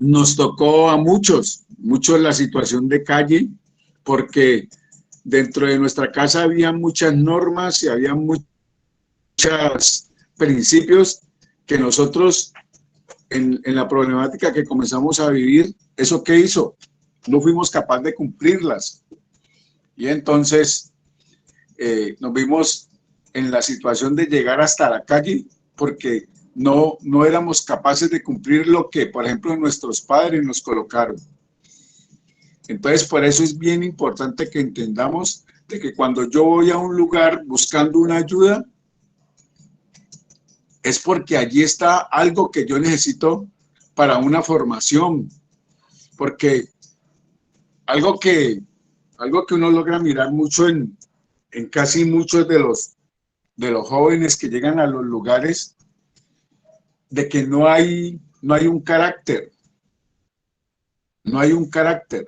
nos tocó a muchos la situación de calle, porque dentro de nuestra casa había muchas normas y había muchos principios que nosotros en la problemática que comenzamos a vivir, ¿eso qué hizo? No fuimos capaces de cumplirlas. Y entonces nos vimos en la situación de llegar hasta la calle porque no éramos capaces de cumplir lo que, por ejemplo, nuestros padres nos colocaron. Entonces, por eso es bien importante que entendamos de que cuando yo voy a un lugar buscando una ayuda, es porque allí está algo que yo necesito para una formación, porque algo que, algo que uno logra mirar mucho en casi muchos de los jóvenes que llegan a los lugares, de que no hay un carácter, no hay un carácter,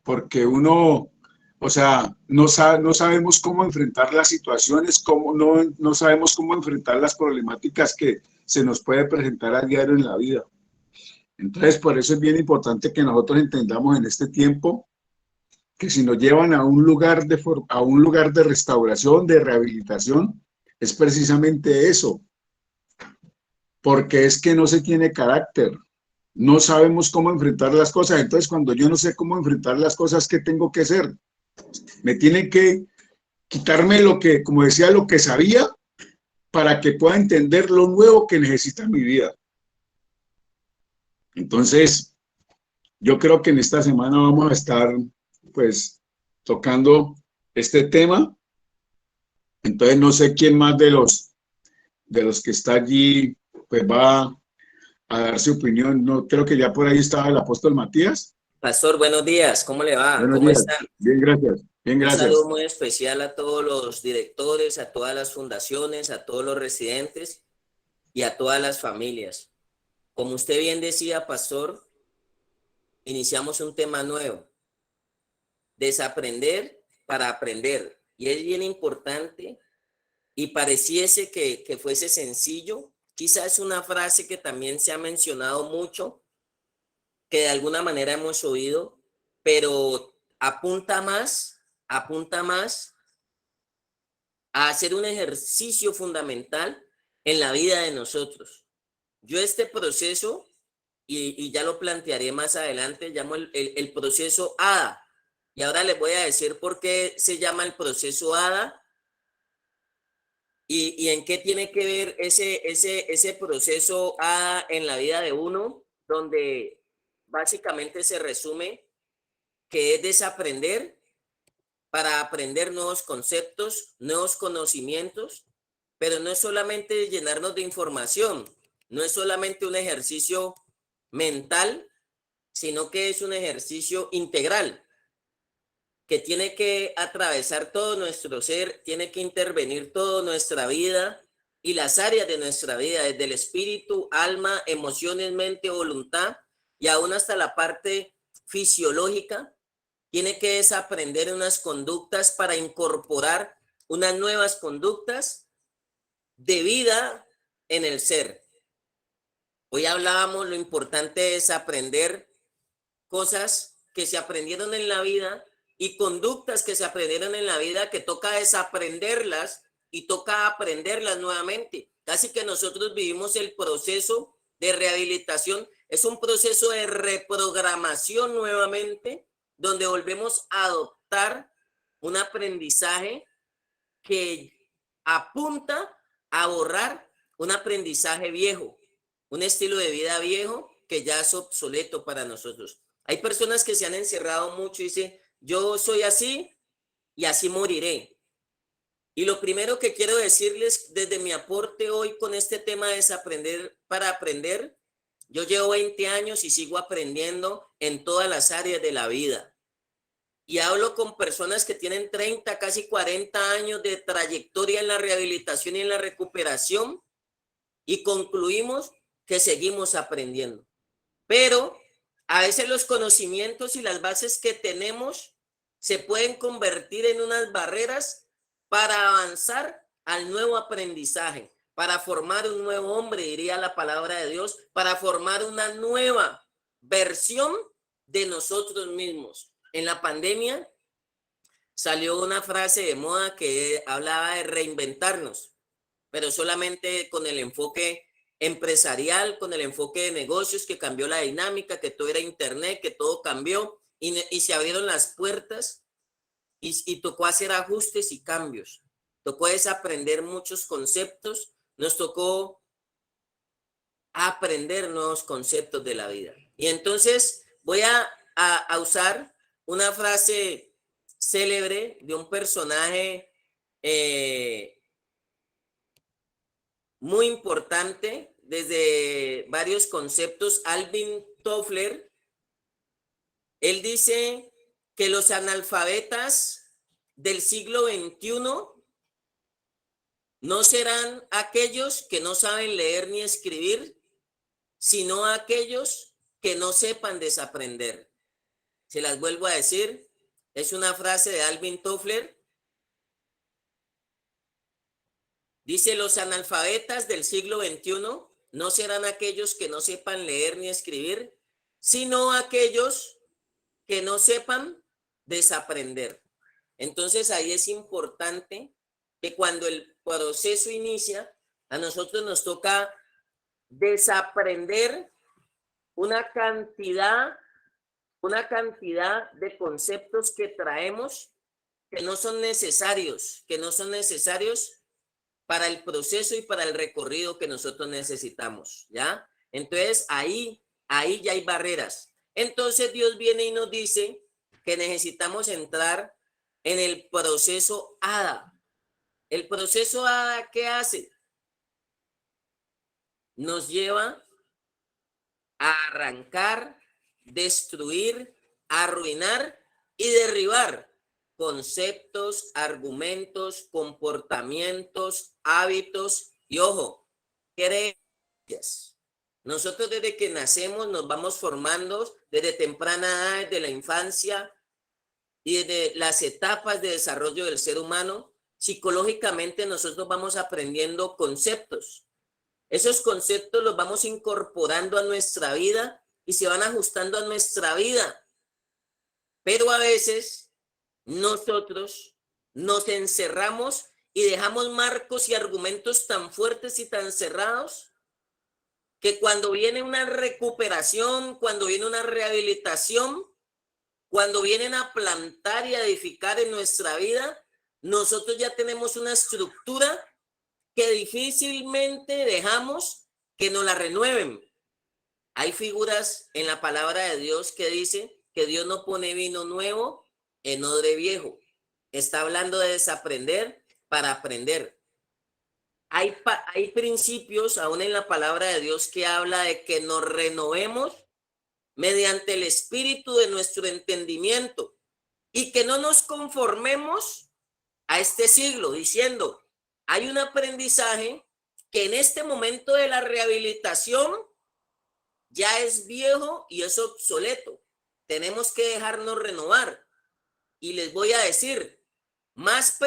porque uno, o sea, no sabemos cómo enfrentar las situaciones, no sabemos cómo enfrentar las problemáticas que se nos puede presentar a diario en la vida. Entonces, por eso es bien importante que nosotros entendamos en este tiempo que si nos llevan a a un lugar de restauración, de rehabilitación, es precisamente eso, porque es que no se tiene carácter, no sabemos cómo enfrentar las cosas. Entonces, cuando yo no sé cómo enfrentar las cosas, ¿qué tengo que hacer? Me tienen que quitarme lo que, como decía, lo que sabía para que pueda entender lo nuevo que necesita mi vida. Entonces, yo creo que en esta semana vamos a estar, pues, tocando este tema. Entonces, no sé quién más de los que está allí, pues, va a dar su opinión. No, creo que ya por ahí estaba el apóstol Matías. Pastor, buenos días, ¿cómo le va? Buenos ¿Cómo días. está? Bien, gracias. Bien, Un saludo gracias. muy especial a todos los directores, a todas las fundaciones, a todos los residentes y a todas las familias. Como usted bien decía, Pastor, iniciamos un tema nuevo, desaprender para aprender. Y es bien importante y pareciese que fuese sencillo. Quizás es una frase que también se ha mencionado mucho, que de alguna manera hemos oído, pero apunta más a hacer un ejercicio fundamental en la vida de nosotros. Yo este proceso, y ya lo plantearé más adelante, llamo el proceso ADA. Y ahora les voy a decir por qué se llama el proceso ADA y en qué tiene que ver ese proceso ADA en la vida de uno, donde básicamente se resume que es desaprender para aprender nuevos conceptos, nuevos conocimientos, pero no es solamente llenarnos de información, no es solamente un ejercicio mental, sino que es un ejercicio integral que tiene que atravesar todo nuestro ser, tiene que intervenir toda nuestra vida y las áreas de nuestra vida, desde el espíritu, alma, emociones, mente, voluntad y aún hasta la parte fisiológica. Tiene que desaprender unas conductas para incorporar unas nuevas conductas de vida en el ser. Hoy hablábamos lo importante es aprender cosas que se aprendieron en la vida y conductas que se aprendieron en la vida que toca desaprenderlas y toca aprenderlas nuevamente. Casi que nosotros vivimos el proceso de rehabilitación, es un proceso de reprogramación nuevamente, donde volvemos a adoptar un aprendizaje que apunta a borrar un aprendizaje viejo, un estilo de vida viejo que ya es obsoleto para nosotros. Hay personas que se han encerrado mucho y dicen, yo soy así y así moriré. Y lo primero que quiero decirles desde mi aporte hoy con este tema de desaprender para aprender, yo llevo 20 años y sigo aprendiendo en todas las áreas de la vida. Y hablo con personas que tienen 30, casi 40 años de trayectoria en la rehabilitación y en la recuperación y concluimos que seguimos aprendiendo. Pero a veces los conocimientos y las bases que tenemos se pueden convertir en unas barreras para avanzar al nuevo aprendizaje, para formar un nuevo hombre, diría la palabra de Dios, para formar una nueva versión de nosotros mismos. En la pandemia salió una frase de moda que hablaba de reinventarnos, pero solamente con el enfoque empresarial, con el enfoque de negocios, que cambió la dinámica, que todo era internet, que todo cambió y se abrieron las puertas y tocó hacer ajustes y cambios. Tocó desaprender muchos conceptos, nos tocó aprender nuevos conceptos de la vida. Y entonces voy a usar una frase célebre de un personaje muy importante desde varios conceptos, Alvin Toffler. Él dice que los analfabetas del siglo XXI no serán aquellos que no saben leer ni escribir, sino aquellos que no sepan desaprender. Se las vuelvo a decir, es una frase de Alvin Toffler. Dice, los analfabetas del siglo XXI no serán aquellos que no sepan leer ni escribir, sino aquellos que no sepan desaprender. Entonces ahí es importante que cuando el proceso inicia, a nosotros nos toca desaprender una cantidad de conceptos que traemos que no son necesarios para el proceso y para el recorrido que nosotros necesitamos, ¿ya? Entonces ahí ya hay barreras. Entonces Dios viene y nos dice que necesitamos entrar en el proceso ADA. El proceso ADA, ¿qué hace? Nos lleva a arrancar, destruir, arruinar y derribar conceptos, argumentos, comportamientos, hábitos y, ojo, creencias. Nosotros desde que nacemos nos vamos formando desde temprana edad, desde la infancia y desde las etapas de desarrollo del ser humano. Psicológicamente nosotros vamos aprendiendo conceptos. Esos conceptos los vamos incorporando a nuestra vida y se van ajustando a nuestra vida. Pero a veces nosotros nos encerramos y dejamos marcos y argumentos tan fuertes y tan cerrados que cuando viene una recuperación, cuando viene una rehabilitación, cuando vienen a plantar y a edificar en nuestra vida, nosotros ya tenemos una estructura que difícilmente dejamos que nos la renueven. Hay figuras en la palabra de Dios que dice que Dios no pone vino nuevo en odre viejo. Está hablando de desaprender para aprender. Hay principios aún en la palabra de Dios que habla de que nos renovemos mediante el espíritu de nuestro entendimiento y que no nos conformemos a este siglo, diciendo, hay un aprendizaje que en este momento de la rehabilitación ya es viejo y es obsoleto. Tenemos que dejarnos renovar. Y les voy a decir, más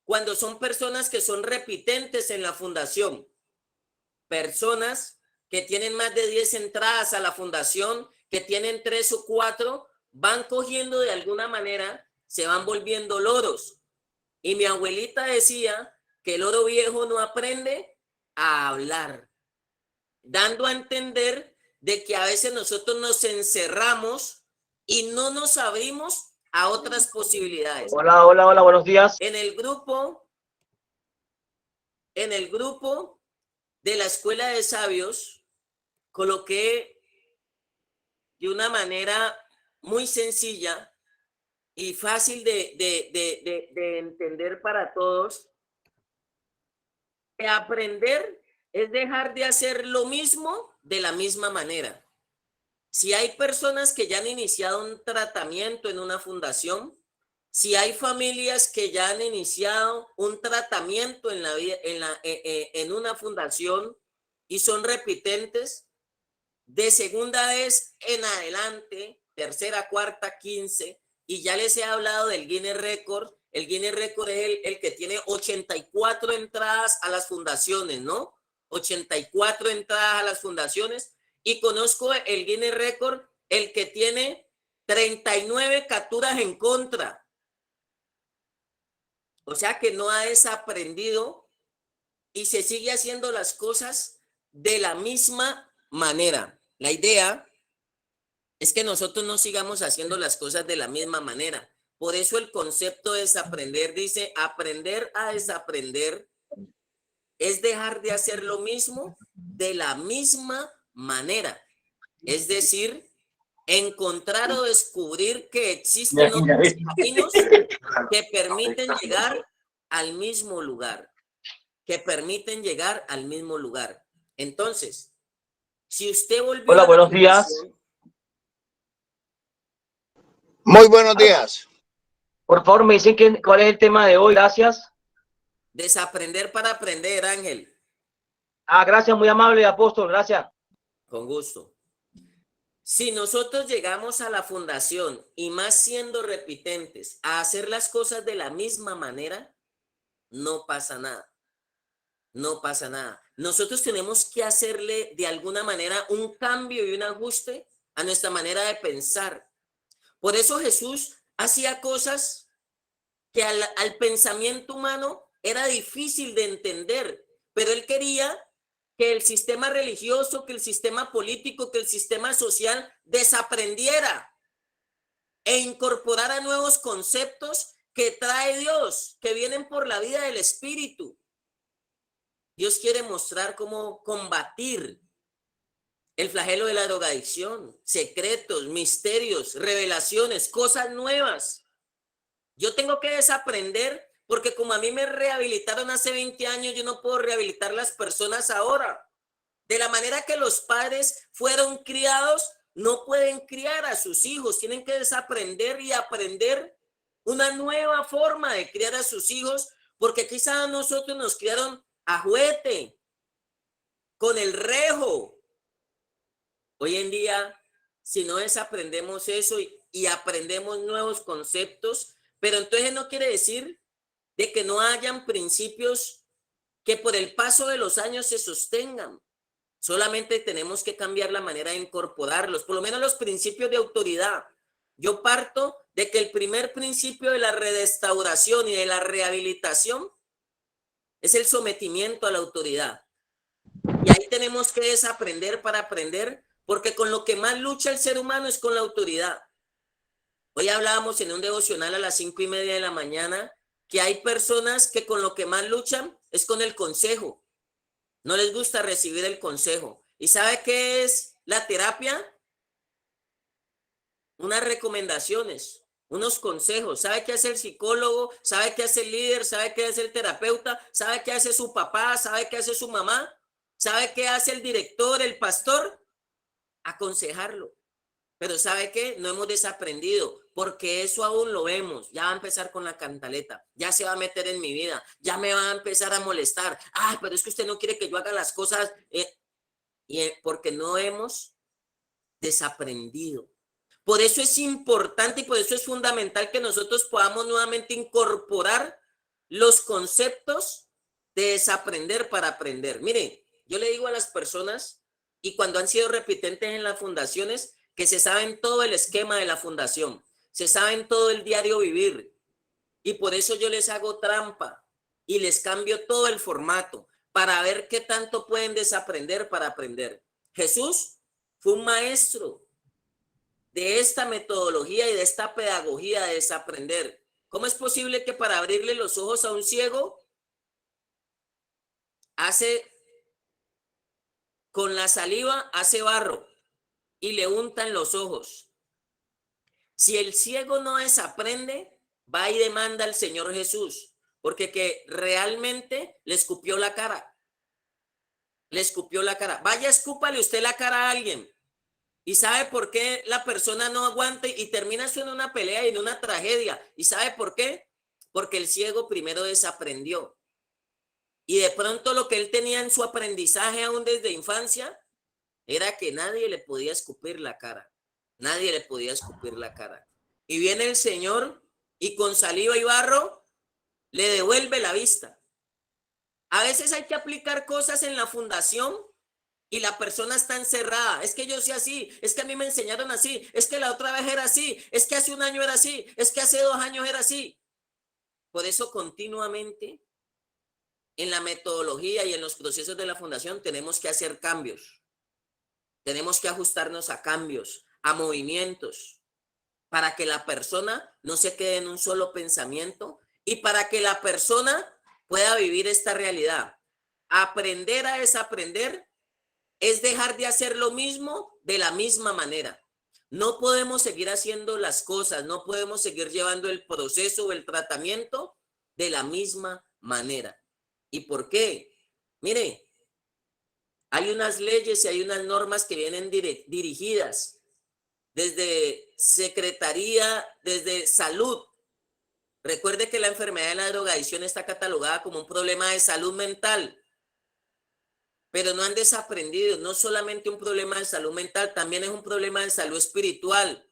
cuando son personas que son repitentes en la fundación, personas que tienen más de 10 entradas a la fundación, que tienen 3 o 4, van cogiendo de alguna manera, se van volviendo loros. Y mi abuelita decía que el loro viejo no aprende a hablar, dando a entender de que a veces nosotros nos encerramos y no nos abrimos a otras posibilidades. Hola, hola, hola, buenos días. En el grupo de la Escuela de Sabios, coloqué de una manera muy sencilla y fácil de entender para todos, que aprender es dejar de hacer lo mismo de la misma manera. Si hay personas que ya han iniciado un tratamiento en una fundación, si hay familias que ya han iniciado un tratamiento en la vida, en una fundación y son repitentes, de segunda vez en adelante, tercera, cuarta, 15, y ya les he hablado del Guinness Record. El Guinness Record es el que tiene 84 entradas a las fundaciones, ¿no? 84 entradas a las fundaciones. Y conozco el Guinness Record, el que tiene 39 capturas en contra. O sea que no ha desaprendido y se sigue haciendo las cosas de la misma manera. La idea es que nosotros no sigamos haciendo las cosas de la misma manera. Por eso el concepto de desaprender dice, aprender a desaprender es dejar de hacer lo mismo de la misma manera. Es decir, encontrar o descubrir que existen otros caminos que permiten llegar al mismo lugar, que permiten llegar al mismo lugar. Entonces, si usted volvió Hola, a la buenos días. fundación, Muy buenos días. Por favor, me dicen cuál es el tema de hoy. Gracias. desaprender para aprender, Ángel, Gracias, muy amable, apóstol. Gracias. con gusto. Si nosotros llegamos a la fundación y más siendo repitentes a hacer las cosas de la misma manera, no pasa nada. No pasa nada. Nosotros tenemos que hacerle de alguna manera un cambio y un ajuste a nuestra manera de pensar. Por eso Jesús hacía cosas que al pensamiento humano era difícil de entender, pero él quería que el sistema religioso, que el sistema político, que el sistema social desaprendiera e incorporara nuevos conceptos que trae Dios, que vienen por la vida del Espíritu. Dios quiere mostrar cómo combatir el flagelo de la drogadicción, secretos, misterios, revelaciones, cosas nuevas. Yo tengo que desaprender porque como a mí me rehabilitaron hace 20 años, yo no puedo rehabilitar las personas ahora. De la manera que los padres fueron criados, no pueden criar a sus hijos, tienen que desaprender y aprender una nueva forma de criar a sus hijos, porque quizás a nosotros nos criaron a juguete, con el rejo. Hoy en día, si no desaprendemos eso y aprendemos nuevos conceptos, pero entonces no quiere decir de que no hayan principios que por el paso de los años se sostengan. Solamente tenemos que cambiar la manera de incorporarlos, por lo menos los principios de autoridad. Yo parto de que el primer principio de la restauración y de la rehabilitación es el sometimiento a la autoridad. Y ahí tenemos que desaprender para aprender, porque con lo que más lucha el ser humano es con la autoridad. Hoy hablábamos en un devocional a las 5:30 de la mañana que hay personas que con lo que más luchan es con el consejo. No les gusta recibir el consejo. ¿Y sabe qué es la terapia? Unas recomendaciones, unos consejos. ¿Sabe qué hace el psicólogo? ¿Sabe qué hace el líder? ¿Sabe qué hace el terapeuta? ¿Sabe qué hace su papá? ¿Sabe qué hace su mamá? ¿Sabe qué hace el director, el pastor? Aconsejarlo. Pero ¿sabe qué? No hemos desaprendido, porque eso aún lo vemos. Ya va a empezar con la cantaleta, ya se va a meter en mi vida, ya me va a empezar a molestar. Pero es que usted no quiere que yo haga las cosas, porque no hemos desaprendido. Por eso es importante y por eso es fundamental que nosotros podamos nuevamente incorporar los conceptos de desaprender para aprender. Mire, yo le digo a las personas, y cuando han sido repitentes en las fundaciones, que se saben todo el esquema de la fundación, se saben todo el diario vivir, y por eso yo les hago trampa y les cambio todo el formato para ver qué tanto pueden desaprender para aprender. Jesús fue un maestro de esta metodología y de esta pedagogía de desaprender. ¿Cómo es posible que para abrirle los ojos a un ciego con la saliva hace barro y le untan los ojos? Si el ciego no desaprende, va y demanda al Señor Jesús, porque que realmente le escupió la cara. Le escupió la cara. Vaya, escúpale usted la cara a alguien. ¿Y sabe por qué la persona no aguanta y termina eso en una pelea y en una tragedia? ¿Y sabe por qué? Porque el ciego primero desaprendió. Y de pronto lo que él tenía en su aprendizaje aún desde infancia era que nadie le podía escupir la cara. Nadie le podía escupir la cara. Y viene el Señor y con saliva y barro le devuelve la vista. A veces hay que aplicar cosas en la fundación y la persona está encerrada. Es que yo soy así, es que a mí me enseñaron así, es que la otra vez era así, es que hace un año era así, es que hace 2 años era así. Por eso continuamente en la metodología y en los procesos de la fundación tenemos que hacer cambios. Tenemos que ajustarnos a cambios, a movimientos, para que la persona no se quede en un solo pensamiento y para que la persona pueda vivir esta realidad. Aprender a desaprender es dejar de hacer lo mismo de la misma manera. No podemos seguir haciendo las cosas, no podemos seguir llevando el proceso o el tratamiento de la misma manera. ¿Y por qué? Mire, hay unas leyes y hay unas normas que vienen dirigidas desde Secretaría, desde Salud. Recuerde que la enfermedad de la drogadicción está catalogada como un problema de salud mental, pero no han desaprendido, no solamente un problema de salud mental, también es un problema de salud espiritual.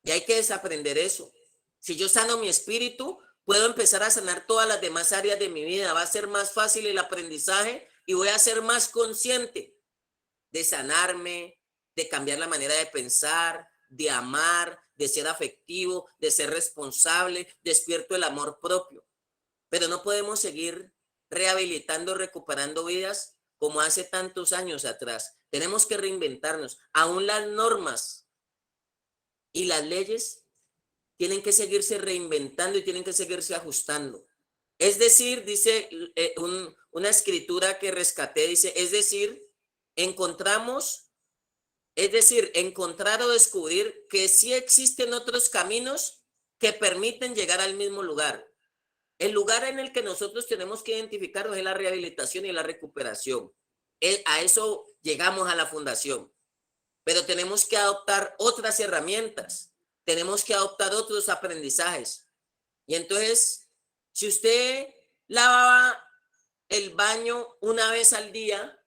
Y hay que desaprender eso. Si yo sano mi espíritu, puedo empezar a sanar todas las demás áreas de mi vida. Va a ser más fácil el aprendizaje y voy a ser más consciente de sanarme, de cambiar la manera de pensar, de amar, de ser afectivo, de ser responsable, despierto el amor propio. Pero no podemos seguir rehabilitando, recuperando vidas como hace tantos años atrás. Tenemos que reinventarnos. Aún las normas y las leyes tienen que seguirse reinventando y tienen que seguirse ajustando. Es decir, dice una escritura que rescaté, dice, encontrar o descubrir que sí existen otros caminos que permiten llegar al mismo lugar. El lugar en el que nosotros tenemos que identificarnos es la rehabilitación y la recuperación. A eso llegamos a la fundación. Pero tenemos que adoptar otras herramientas. Tenemos que adoptar otros aprendizajes. Y entonces, si usted lavaba el baño una vez al día,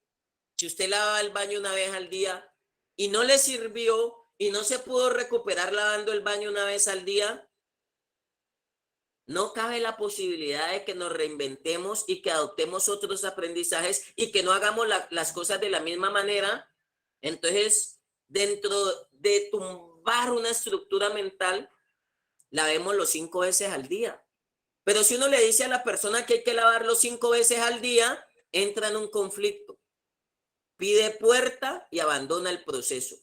y no le sirvió y no se pudo recuperar lavando el baño una vez al día, no cabe la posibilidad de que nos reinventemos y que adoptemos otros aprendizajes y que no hagamos las cosas de la misma manera. Entonces, dentro de tumbar una estructura mental, lavémoslo 5 veces al día. Pero si uno le dice a la persona que hay que lavarlo 5 veces al día, entra en un conflicto. Pide puerta y abandona el proceso.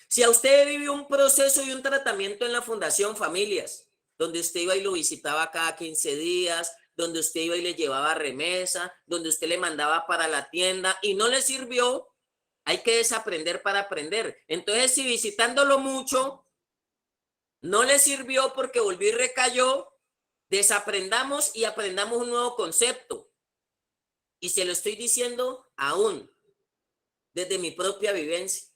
Si a usted vive un proceso y un tratamiento en la Fundación Familias, donde usted iba y lo visitaba cada 15 días, donde usted iba y le llevaba remesa, donde usted le mandaba para la tienda y no le sirvió, hay que desaprender para aprender. Entonces, si visitándolo mucho no le sirvió porque volvió y recayó, desaprendamos y aprendamos un nuevo concepto. Y se lo estoy diciendo aún desde mi propia vivencia.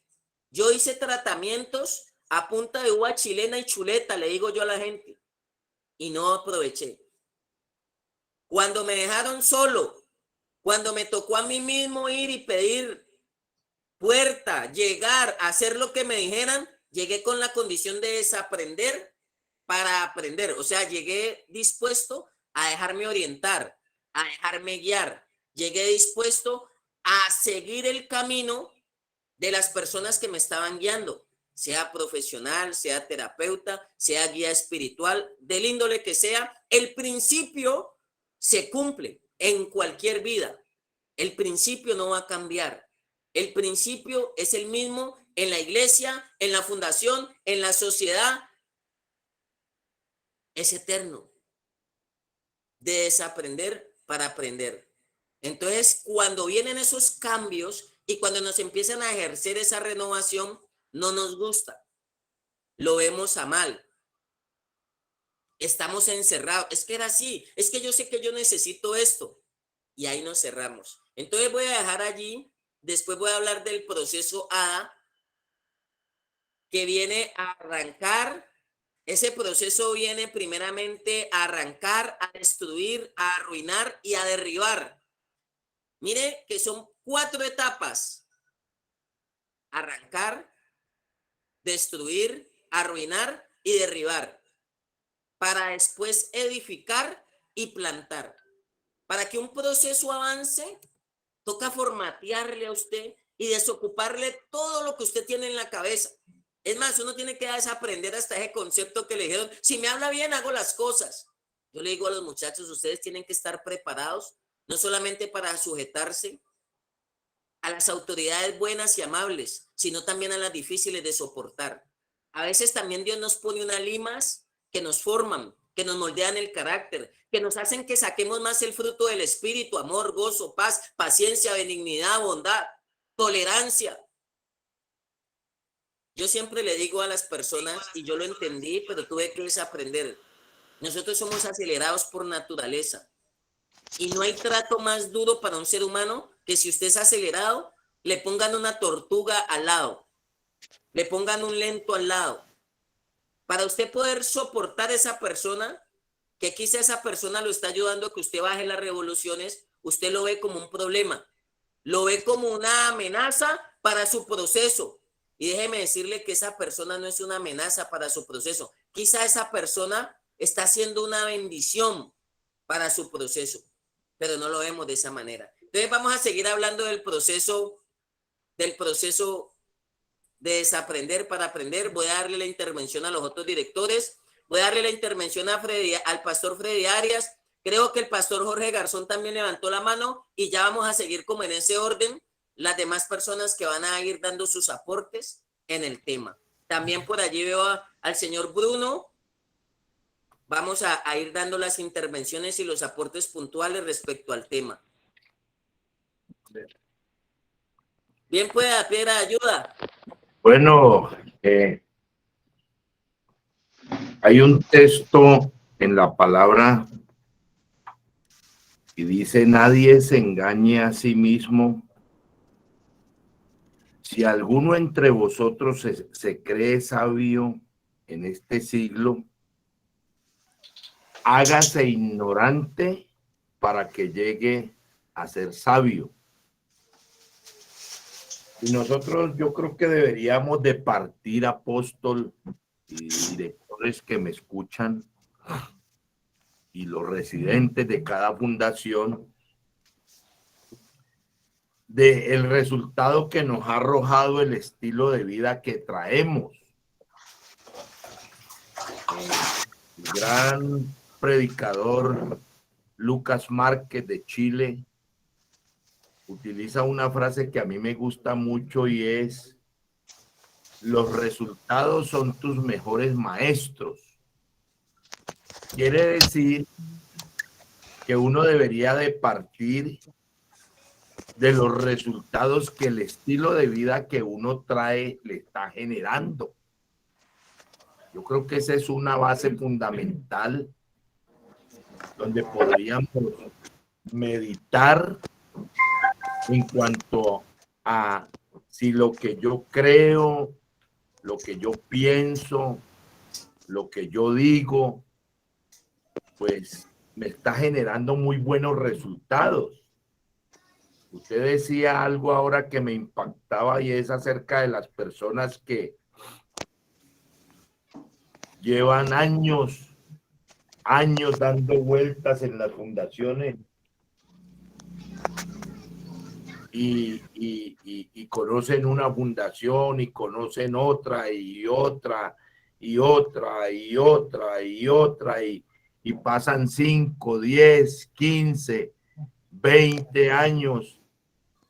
Yo hice tratamientos a punta de uva chilena y chuleta, le digo yo a la gente, y no aproveché. Cuando me dejaron solo, cuando me tocó a mí mismo ir y pedir puerta, llegar, hacer lo que me dijeran, llegué con la condición de desaprender para aprender. O sea, llegué dispuesto a dejarme orientar, a dejarme guiar. Llegué dispuesto a seguir el camino de las personas que me estaban guiando, sea profesional, sea terapeuta, sea guía espiritual, del índole que sea. El principio se cumple en cualquier vida. El principio no va a cambiar. El principio es el mismo en la iglesia, en la fundación, en la sociedad. Es eterno. De desaprender para aprender. Entonces, cuando vienen esos cambios y cuando nos empiezan a ejercer esa renovación, no nos gusta. Lo vemos a mal. Estamos encerrados. Es que era así. Es que yo sé que yo necesito esto. Y ahí nos cerramos. Entonces voy a dejar allí. Después voy a hablar del proceso ADA, que viene a arrancar. Ese proceso viene primeramente a arrancar, a destruir, a arruinar y a derribar. Mire que son 4 etapas: arrancar, destruir, arruinar y derribar, para después edificar y plantar. Para que un proceso avance, Toca formatearle a usted y desocuparle todo lo que usted tiene en la cabeza. Es más, uno tiene que desaprender hasta ese concepto que le dijeron, si me habla bien, hago las cosas. Yo le digo a los muchachos, ustedes tienen que estar preparados, no solamente para sujetarse a las autoridades buenas y amables, sino también a las difíciles de soportar. A veces también Dios nos pone unas limas que nos forman, que nos moldean el carácter, que nos hacen que saquemos más el fruto del espíritu, amor, gozo, paz, paciencia, benignidad, bondad, tolerancia. Yo siempre le digo a las personas, y yo lo entendí, pero tuve que desaprender, nosotros somos acelerados por naturaleza. Y no hay trato más duro para un ser humano que si usted es acelerado, le pongan una tortuga al lado, le pongan un lento al lado. Para usted poder soportar a esa persona, que quizá esa persona lo está ayudando a que usted baje las revoluciones, usted lo ve como un problema, lo ve como una amenaza para su proceso. Y déjeme decirle que esa persona no es una amenaza para su proceso. Quizá esa persona está haciendo una bendición para su proceso, pero no lo vemos de esa manera. Entonces vamos a seguir hablando del proceso de desaprender para aprender. Voy a darle la intervención a los otros directores. Voy a darle la intervención al pastor Freddy Arias. Creo que el pastor Jorge Garzón también levantó la mano y ya vamos a seguir como en ese orden las demás personas que van a ir dando sus aportes en el tema. También por allí veo al señor Bruno. Vamos a ir dando las intervenciones y los aportes puntuales respecto al tema. Bien, pueda, Piedra, ayuda. Bueno, hay un texto en la palabra y dice: nadie se engañe a sí mismo. Si alguno entre vosotros se cree sabio en este siglo, hágase ignorante para que llegue a ser sabio. Y nosotros, yo creo que deberíamos de partir, apóstol y directores que me escuchan y los residentes de cada fundación, del resultado que nos ha arrojado el estilo de vida que traemos. El gran predicador Lucas Márquez de Chile utiliza una frase que a mí me gusta mucho y es: los resultados son tus mejores maestros. Quiere decir que uno debería de partir de los resultados que el estilo de vida que uno trae le está generando. Yo creo que esa es una base fundamental donde podríamos meditar en cuanto a si lo que yo creo, lo que yo pienso, lo que yo digo, pues me está generando muy buenos resultados. Usted decía algo ahora que me impactaba y es acerca de las personas que llevan años dando vueltas en las fundaciones y conocen una fundación y conocen otra y otra y otra y otra y otra y pasan 5, 10, 15, 20 años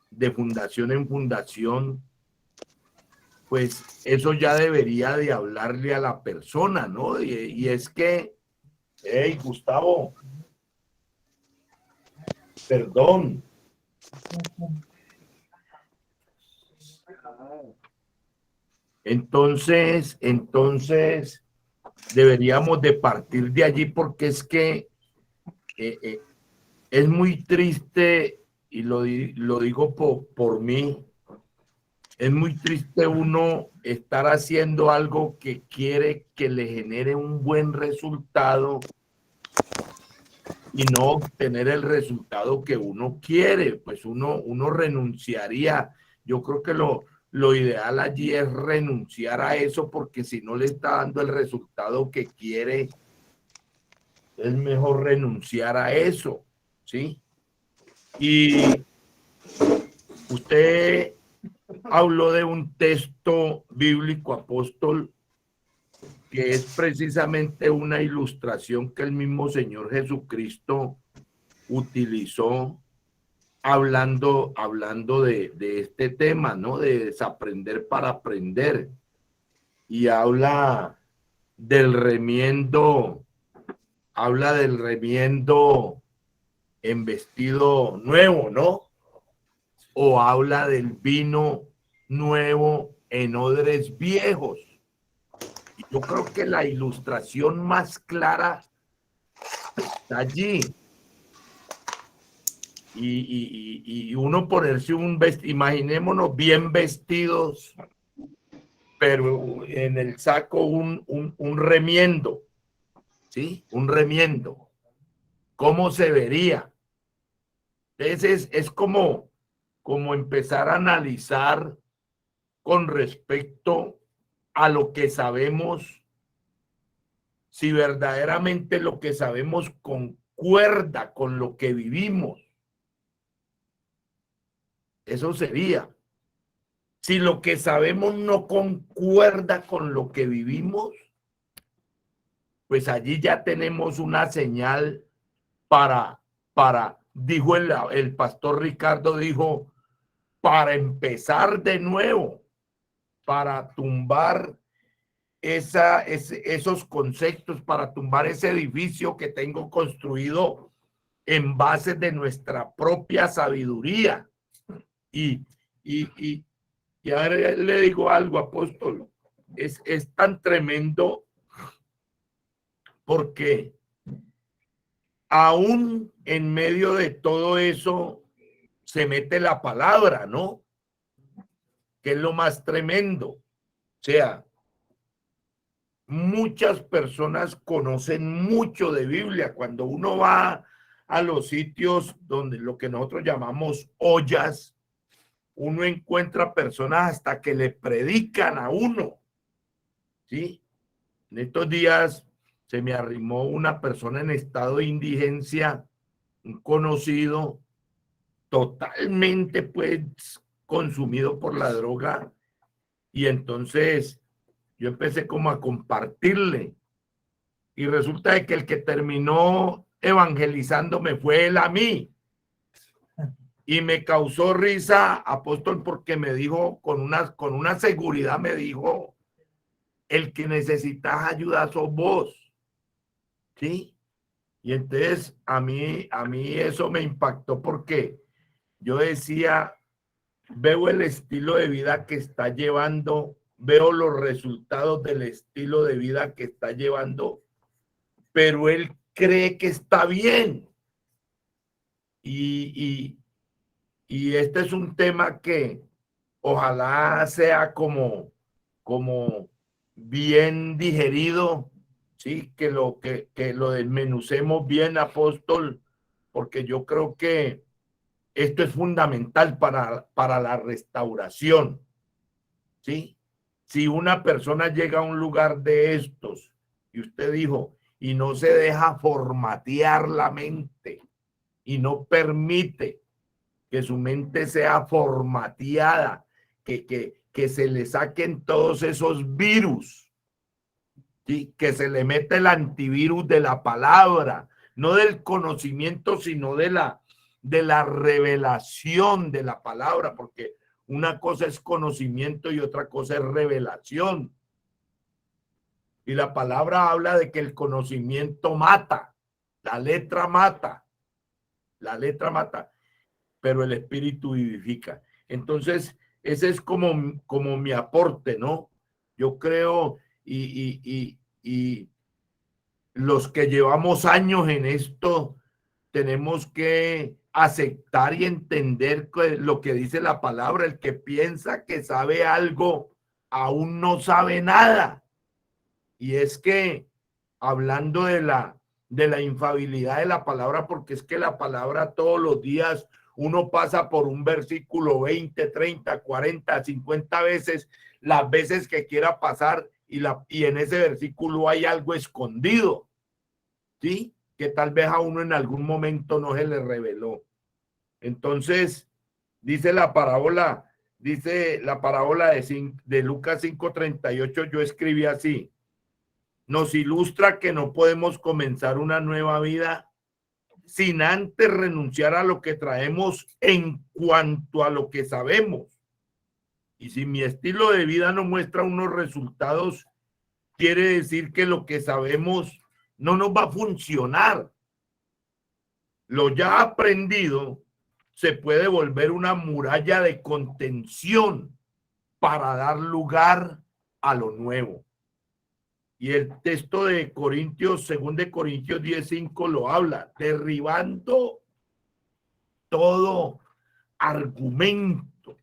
de fundación en fundación. Pues eso ya debería de hablarle a la persona, ¿no? Y es que, hey, Gustavo, perdón. Entonces deberíamos de partir de allí, porque es que es muy triste, y lo digo por mí, es muy triste uno estar haciendo algo que quiere que le genere un buen resultado y no obtener el resultado que uno quiere. Pues uno renunciaría. Yo creo que lo ideal allí es renunciar a eso, porque si no le está dando el resultado que quiere, es mejor renunciar a eso, ¿sí? Y Usted habló de un texto bíblico, apóstol, que es precisamente una ilustración que el mismo Señor Jesucristo utilizó hablando de este tema, ¿no? De desaprender para aprender. Y habla del remiendo en vestido nuevo, ¿no? O habla del vino nuevo en odres viejos. Y yo creo que la ilustración más clara está allí. Y uno ponerse un vestido, imaginémonos bien vestidos, pero en el saco un remiendo, ¿sí? Un remiendo. ¿Cómo se vería? Entonces es como empezar a analizar con respecto a lo que sabemos, si verdaderamente lo que sabemos concuerda con lo que vivimos. Eso sería. Si lo que sabemos no concuerda con lo que vivimos, pues allí ya tenemos una señal para dijo el pastor Ricardo, dijo, para empezar de nuevo, para tumbar esos conceptos, para tumbar ese edificio que tengo construido en base de nuestra propia sabiduría. Y ahora le digo algo, apóstol, es tan tremendo porque aún en medio de todo eso se mete la palabra, ¿no? Que es lo más tremendo. O sea, muchas personas conocen mucho de Biblia. Cuando uno va a los sitios donde lo que nosotros llamamos ollas, uno encuentra personas hasta que le predican a uno, ¿sí? En estos días se me arrimó una persona en estado de indigencia, un conocido, totalmente pues consumido por la droga, y entonces yo empecé como a compartirle, y resulta de que el que terminó evangelizándome fue él a mí. Y me causó risa, apóstol, porque me dijo con una seguridad, me dijo, el que necesitas ayuda sos vos, ¿sí? Y entonces a mí eso me impactó porque yo decía, veo el estilo de vida que está llevando, veo los resultados del estilo de vida que está llevando, pero él cree que está bien. Y este es un tema que ojalá sea como bien digerido, sí, que lo desmenucemos bien, apóstol, porque yo creo que esto es fundamental para la restauración, sí. Si una persona llega a un lugar de estos y usted dijo y no se deja formatear la mente y no permite que su mente sea formateada, que se le saquen todos esos virus, ¿sí? Que se le mete el antivirus de la palabra, no del conocimiento, sino de la revelación de la palabra, porque una cosa es conocimiento y otra cosa es revelación. Y la palabra habla de que el conocimiento mata, la letra mata, pero el espíritu vivifica. Entonces, ese es como mi aporte, ¿no? Yo creo, y los que llevamos años en esto, tenemos que aceptar y entender lo que dice la palabra. El que piensa que sabe algo, aún no sabe nada. Y es que, hablando de la infalibilidad de la palabra, porque es que la palabra todos los días uno pasa por un versículo 20, 30, 40, 50 veces, las veces que quiera pasar, y en ese versículo hay algo escondido, ¿sí? Que tal vez a uno en algún momento no se le reveló. Entonces, Dice la parábola de Lucas 5:38, yo escribí así: nos ilustra que no podemos comenzar una nueva vida sin antes renunciar a lo que traemos en cuanto a lo que sabemos. Y si mi estilo de vida no muestra unos resultados, quiere decir que lo que sabemos no nos va a funcionar. Lo ya aprendido se puede volver una muralla de contención para dar lugar a lo nuevo. Y el texto de Corintios, 2 Corintios 10:5 lo habla, derribando todo argumento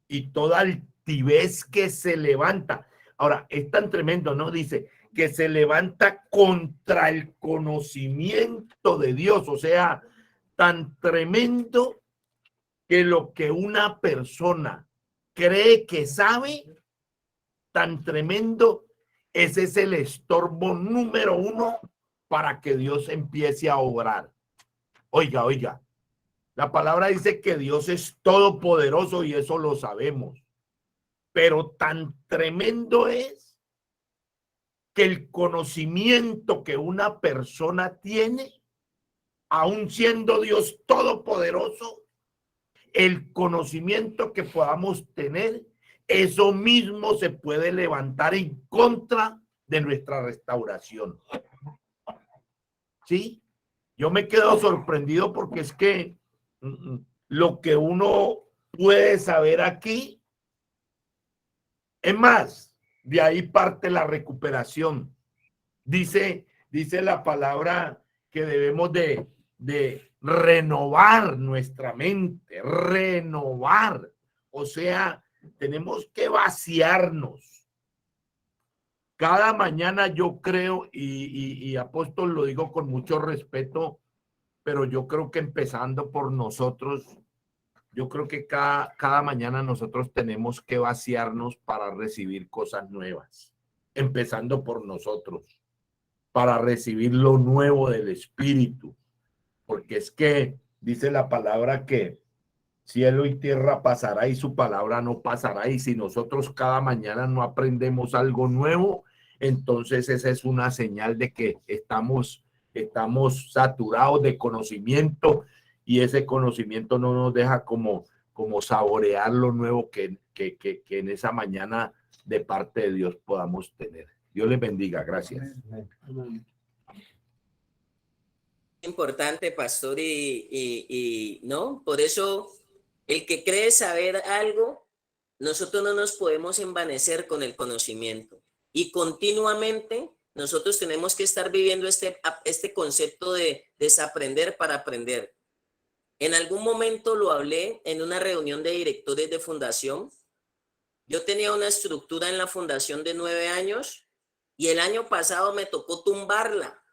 y toda altivez que se levanta. Ahora, es tan tremendo, ¿no? Dice que se levanta contra el conocimiento de Dios. O sea, tan tremendo que lo que una persona cree que sabe, tan tremendo, ese es el estorbo número 1 para que Dios empiece a obrar. Oiga, oiga, la palabra dice que Dios es todopoderoso y eso lo sabemos. Pero tan tremendo es que el conocimiento que una persona tiene, aun siendo Dios todopoderoso, el conocimiento que podamos tener, eso mismo se puede levantar en contra de nuestra restauración. ¿Sí? Yo me quedo sorprendido porque es que lo que uno puede saber aquí, es más, de ahí parte la recuperación. Dice la palabra que debemos de renovar nuestra mente, renovar. O sea, tenemos que vaciarnos. Cada mañana yo creo, y apóstol, lo digo con mucho respeto, pero yo creo que empezando por nosotros, yo creo que cada mañana nosotros tenemos que vaciarnos para recibir cosas nuevas, empezando por nosotros, para recibir lo nuevo del Espíritu, porque es que dice la palabra que cielo y tierra pasará y su palabra no pasará, y si nosotros cada mañana no aprendemos algo nuevo, entonces esa es una señal de que estamos saturados de conocimiento, y ese conocimiento no nos deja como saborear lo nuevo que en esa mañana de parte de Dios podamos tener. Dios les bendiga. Gracias. Importante, pastor, y no, por eso el que cree saber algo, nosotros no nos podemos envanecer con el conocimiento, y continuamente nosotros tenemos que estar viviendo este concepto de desaprender para aprender. En algún momento lo hablé en una reunión de directores de fundación. Yo tenía una estructura en la fundación de 9 años y el año pasado me tocó tumbarla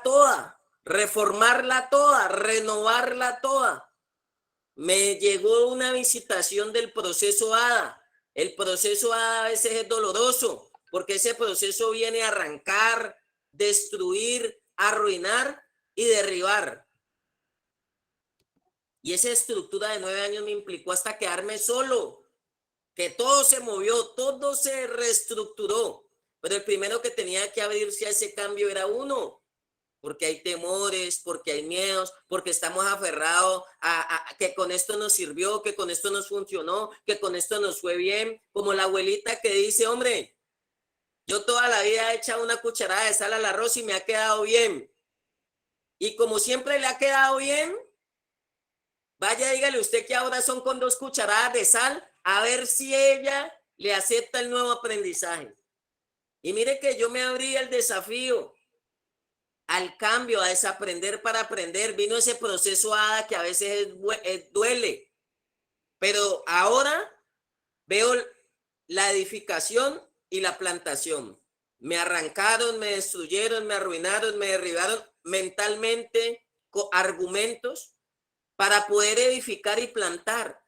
toda, reformarla toda, renovarla toda. Me llegó una visitación del proceso ADA. El proceso ADA a veces es doloroso porque ese proceso viene a arrancar, destruir, arruinar y derribar. Y esa estructura de 9 años me implicó hasta quedarme solo, que todo se movió, todo se reestructuró. Pero el primero que tenía que abrirse a ese cambio era uno, porque hay temores, porque hay miedos, porque estamos aferrados a que con esto nos sirvió, que con esto nos funcionó, que con esto nos fue bien. Como la abuelita que dice, hombre, yo toda la vida he echado una cucharada de sal al arroz y me ha quedado bien. Y como siempre le ha quedado bien, vaya, dígale usted que ahora son con 2 cucharadas de sal, a ver si ella le acepta el nuevo aprendizaje. Y mire que yo me abrí al desafío, al cambio, a desaprender para aprender. Vino ese proceso ADA que a veces duele, pero ahora veo la edificación y la plantación. Me arrancaron, me destruyeron, me arruinaron, me derribaron mentalmente con argumentos para poder edificar y plantar.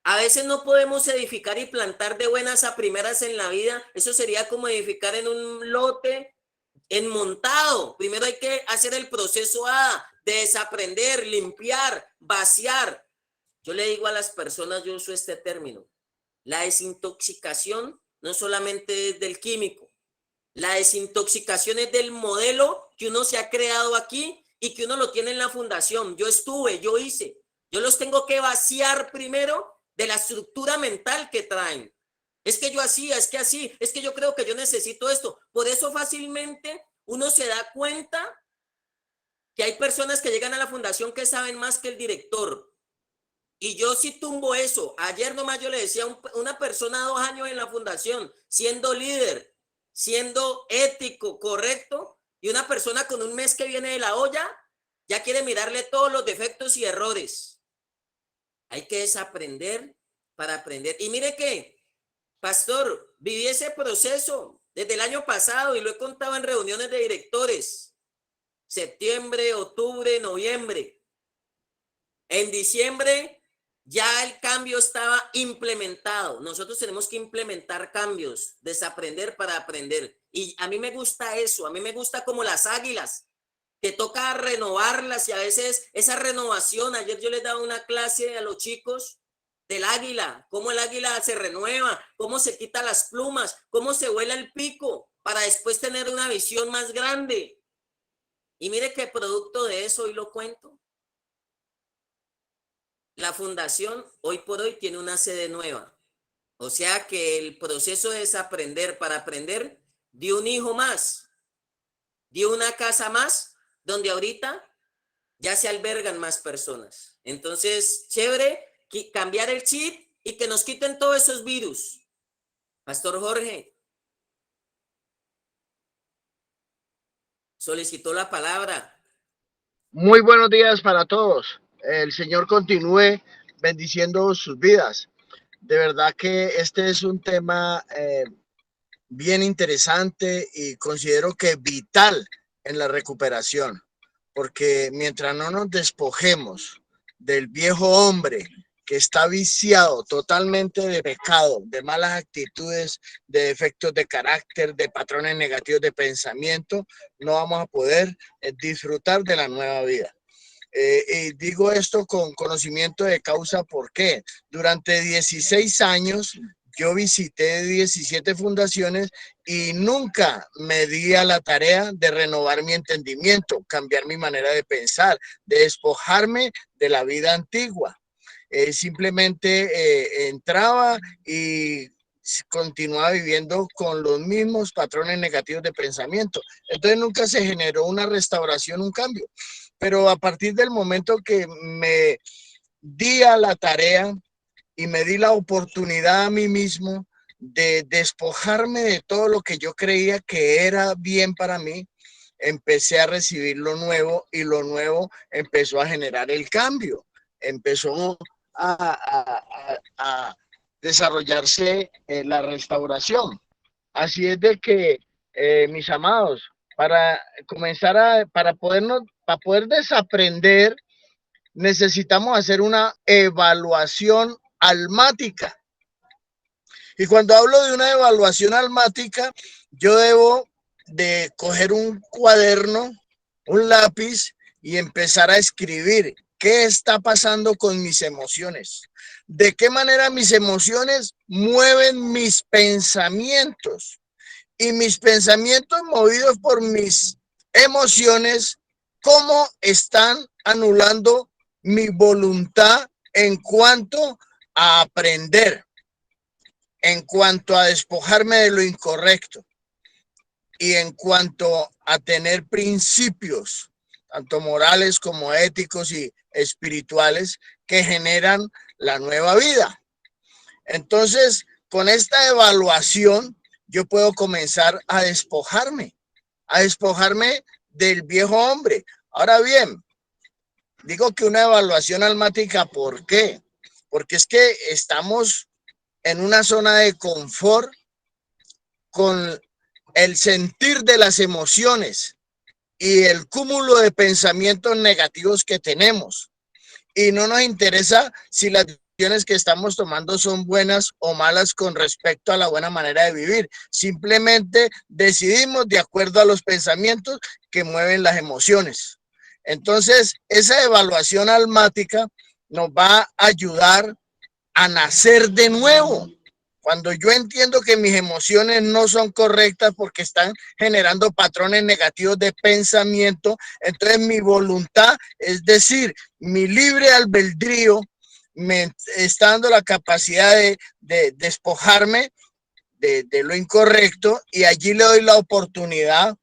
A veces no podemos edificar y plantar de buenas a primeras en la vida. Eso sería como edificar en un lote enmontado. Primero hay que hacer el proceso A, de desaprender, limpiar, vaciar. Yo le digo a las personas, yo uso este término, la desintoxicación no solamente es del químico, la desintoxicación es del modelo que uno se ha creado aquí y que uno lo tiene en la fundación. Yo estuve, yo hice, yo los tengo que vaciar primero de la estructura mental que traen. Es que yo hacía, es que así, es que yo creo que yo necesito esto. Por eso fácilmente uno se da cuenta que hay personas que llegan a la fundación que saben más que el director. Y yo sí tumbo eso. Ayer nomás yo le decía a una persona 2 años en la fundación, siendo líder, siendo ético, correcto, y una persona con 1 mes que viene de la olla, ya quiere mirarle todos los defectos y errores. Hay que desaprender para aprender. Y mire que, pastor, viví ese proceso desde el año pasado y lo he contado en reuniones de directores. Septiembre, octubre, noviembre. En diciembre ya el cambio estaba implementado. Nosotros tenemos que implementar cambios, desaprender para aprender. Y a mí me gusta eso, a mí me gusta como las águilas, que toca renovarlas y a veces esa renovación, ayer yo les daba una clase a los chicos del águila, cómo el águila se renueva, cómo se quita las plumas, cómo se vuela el pico para después tener una visión más grande. Y mire qué producto de eso hoy lo cuento. La fundación hoy por hoy tiene una sede nueva. O sea que el proceso de desaprender para aprender dio un hijo más, dio una casa más, donde ahorita ya se albergan más personas. Entonces, chévere cambiar el chip y que nos quiten todos esos virus. Pastor Jorge solicitó la palabra. Muy buenos días para todos. El Señor continúe bendiciendo sus vidas. De verdad que este es un tema bien interesante y considero que vital en la recuperación, porque mientras no nos despojemos del viejo hombre que está viciado totalmente de pecado, de malas actitudes, de defectos de carácter, de patrones negativos de pensamiento, no vamos a poder disfrutar de la nueva vida. Y digo esto con conocimiento de causa, porque durante 16 años yo visité 17 fundaciones y nunca me di a la tarea de renovar mi entendimiento, cambiar mi manera de pensar, de despojarme de la vida antigua. Simplemente entraba y continuaba viviendo con los mismos patrones negativos de pensamiento. Entonces nunca se generó una restauración, un cambio. Pero a partir del momento que me di a la tarea y me di la oportunidad a mí mismo de despojarme de todo lo que yo creía que era bien para mí, empecé a recibir lo nuevo y lo nuevo empezó a generar el cambio. Empezó a desarrollarse la restauración. Así es de que, mis amados, para comenzar para poder desaprender, necesitamos hacer una evaluación almática. Y cuando hablo de una evaluación almática, yo debo de coger un cuaderno, un lápiz y empezar a escribir qué está pasando con mis emociones, de qué manera mis emociones mueven mis pensamientos y mis pensamientos movidos por mis emociones, cómo están anulando mi voluntad en cuanto a aprender, en cuanto a despojarme de lo incorrecto y en cuanto a tener principios, tanto morales como éticos y espirituales, que generan la nueva vida. Entonces, con esta evaluación, yo puedo comenzar a despojarme del viejo hombre. Ahora bien, digo que una evaluación almática, ¿por qué? Porque es que estamos en una zona de confort con el sentir de las emociones y el cúmulo de pensamientos negativos que tenemos. Y no nos interesa si las decisiones que estamos tomando son buenas o malas con respecto a la buena manera de vivir. Simplemente decidimos de acuerdo a los pensamientos que mueven las emociones. Entonces, esa evaluación almática nos va a ayudar a nacer de nuevo. Cuando yo entiendo que mis emociones no son correctas porque están generando patrones negativos de pensamiento, entonces mi voluntad, es decir, mi libre albedrío, me está dando la capacidad de despojarme de lo incorrecto, y allí le doy la oportunidad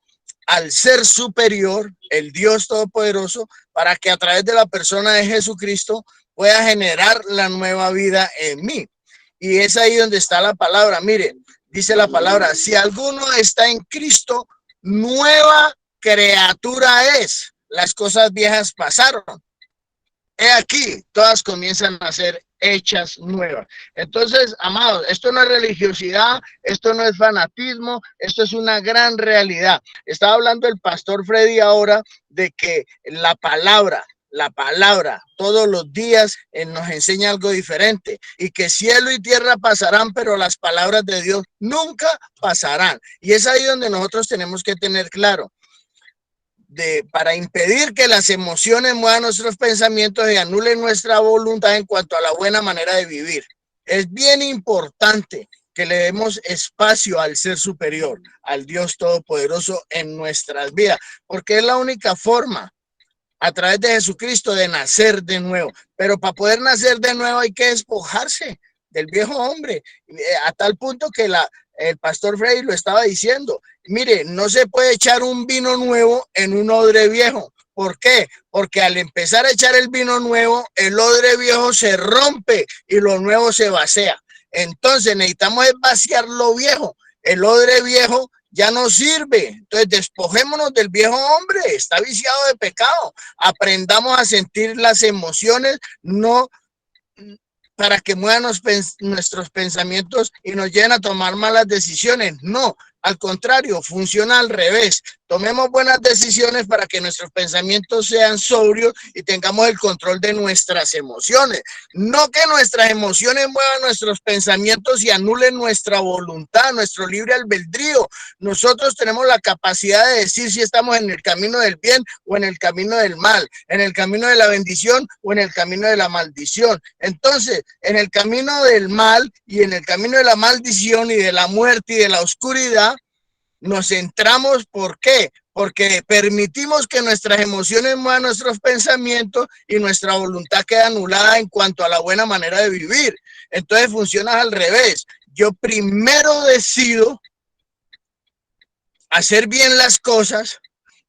al ser superior, el Dios Todopoderoso, para que a través de la persona de Jesucristo pueda generar la nueva vida en mí. Y es ahí donde está la palabra. Mire, dice la palabra, si alguno está en Cristo, nueva criatura es. Las cosas viejas pasaron. He aquí, todas comienzan a ser hechas nuevas. Entonces, amados, esto no es religiosidad, esto no es fanatismo, esto es una gran realidad. Estaba hablando el pastor Freddy ahora de que la palabra todos los días nos enseña algo diferente, y que cielo y tierra pasarán, pero las palabras de Dios nunca pasarán. Y es ahí donde nosotros tenemos que tener claro. Para impedir que las emociones muevan nuestros pensamientos y anulen nuestra voluntad en cuanto a la buena manera de vivir. Es bien importante que le demos espacio al ser superior, al Dios Todopoderoso en nuestras vidas, porque es la única forma, a través de Jesucristo, de nacer de nuevo. Pero para poder nacer de nuevo hay que despojarse del viejo hombre, a tal punto que el pastor Frey lo estaba diciendo. Mire, no se puede echar un vino nuevo en un odre viejo. ¿Por qué? Porque al empezar a echar el vino nuevo, el odre viejo se rompe y lo nuevo se vacía. Entonces necesitamos vaciar lo viejo. El odre viejo ya no sirve. Entonces despojémonos del viejo hombre, está viciado de pecado. Aprendamos a sentir las emociones, no para que muevan nuestros pensamientos y nos lleven a tomar malas decisiones. No, al contrario, funciona al revés. Tomemos buenas decisiones para que nuestros pensamientos sean sobrios y tengamos el control de nuestras emociones. No que nuestras emociones muevan nuestros pensamientos y anulen nuestra voluntad, nuestro libre albedrío. Nosotros tenemos la capacidad de decir si estamos en el camino del bien o en el camino del mal, en el camino de la bendición o en el camino de la maldición. Entonces, en el camino del mal y en el camino de la maldición y de la muerte y de la oscuridad, nos centramos. ¿Por qué? Porque permitimos que nuestras emociones muevan nuestros pensamientos y nuestra voluntad queda anulada en cuanto a la buena manera de vivir. Entonces funciona al revés. Yo primero decido hacer bien las cosas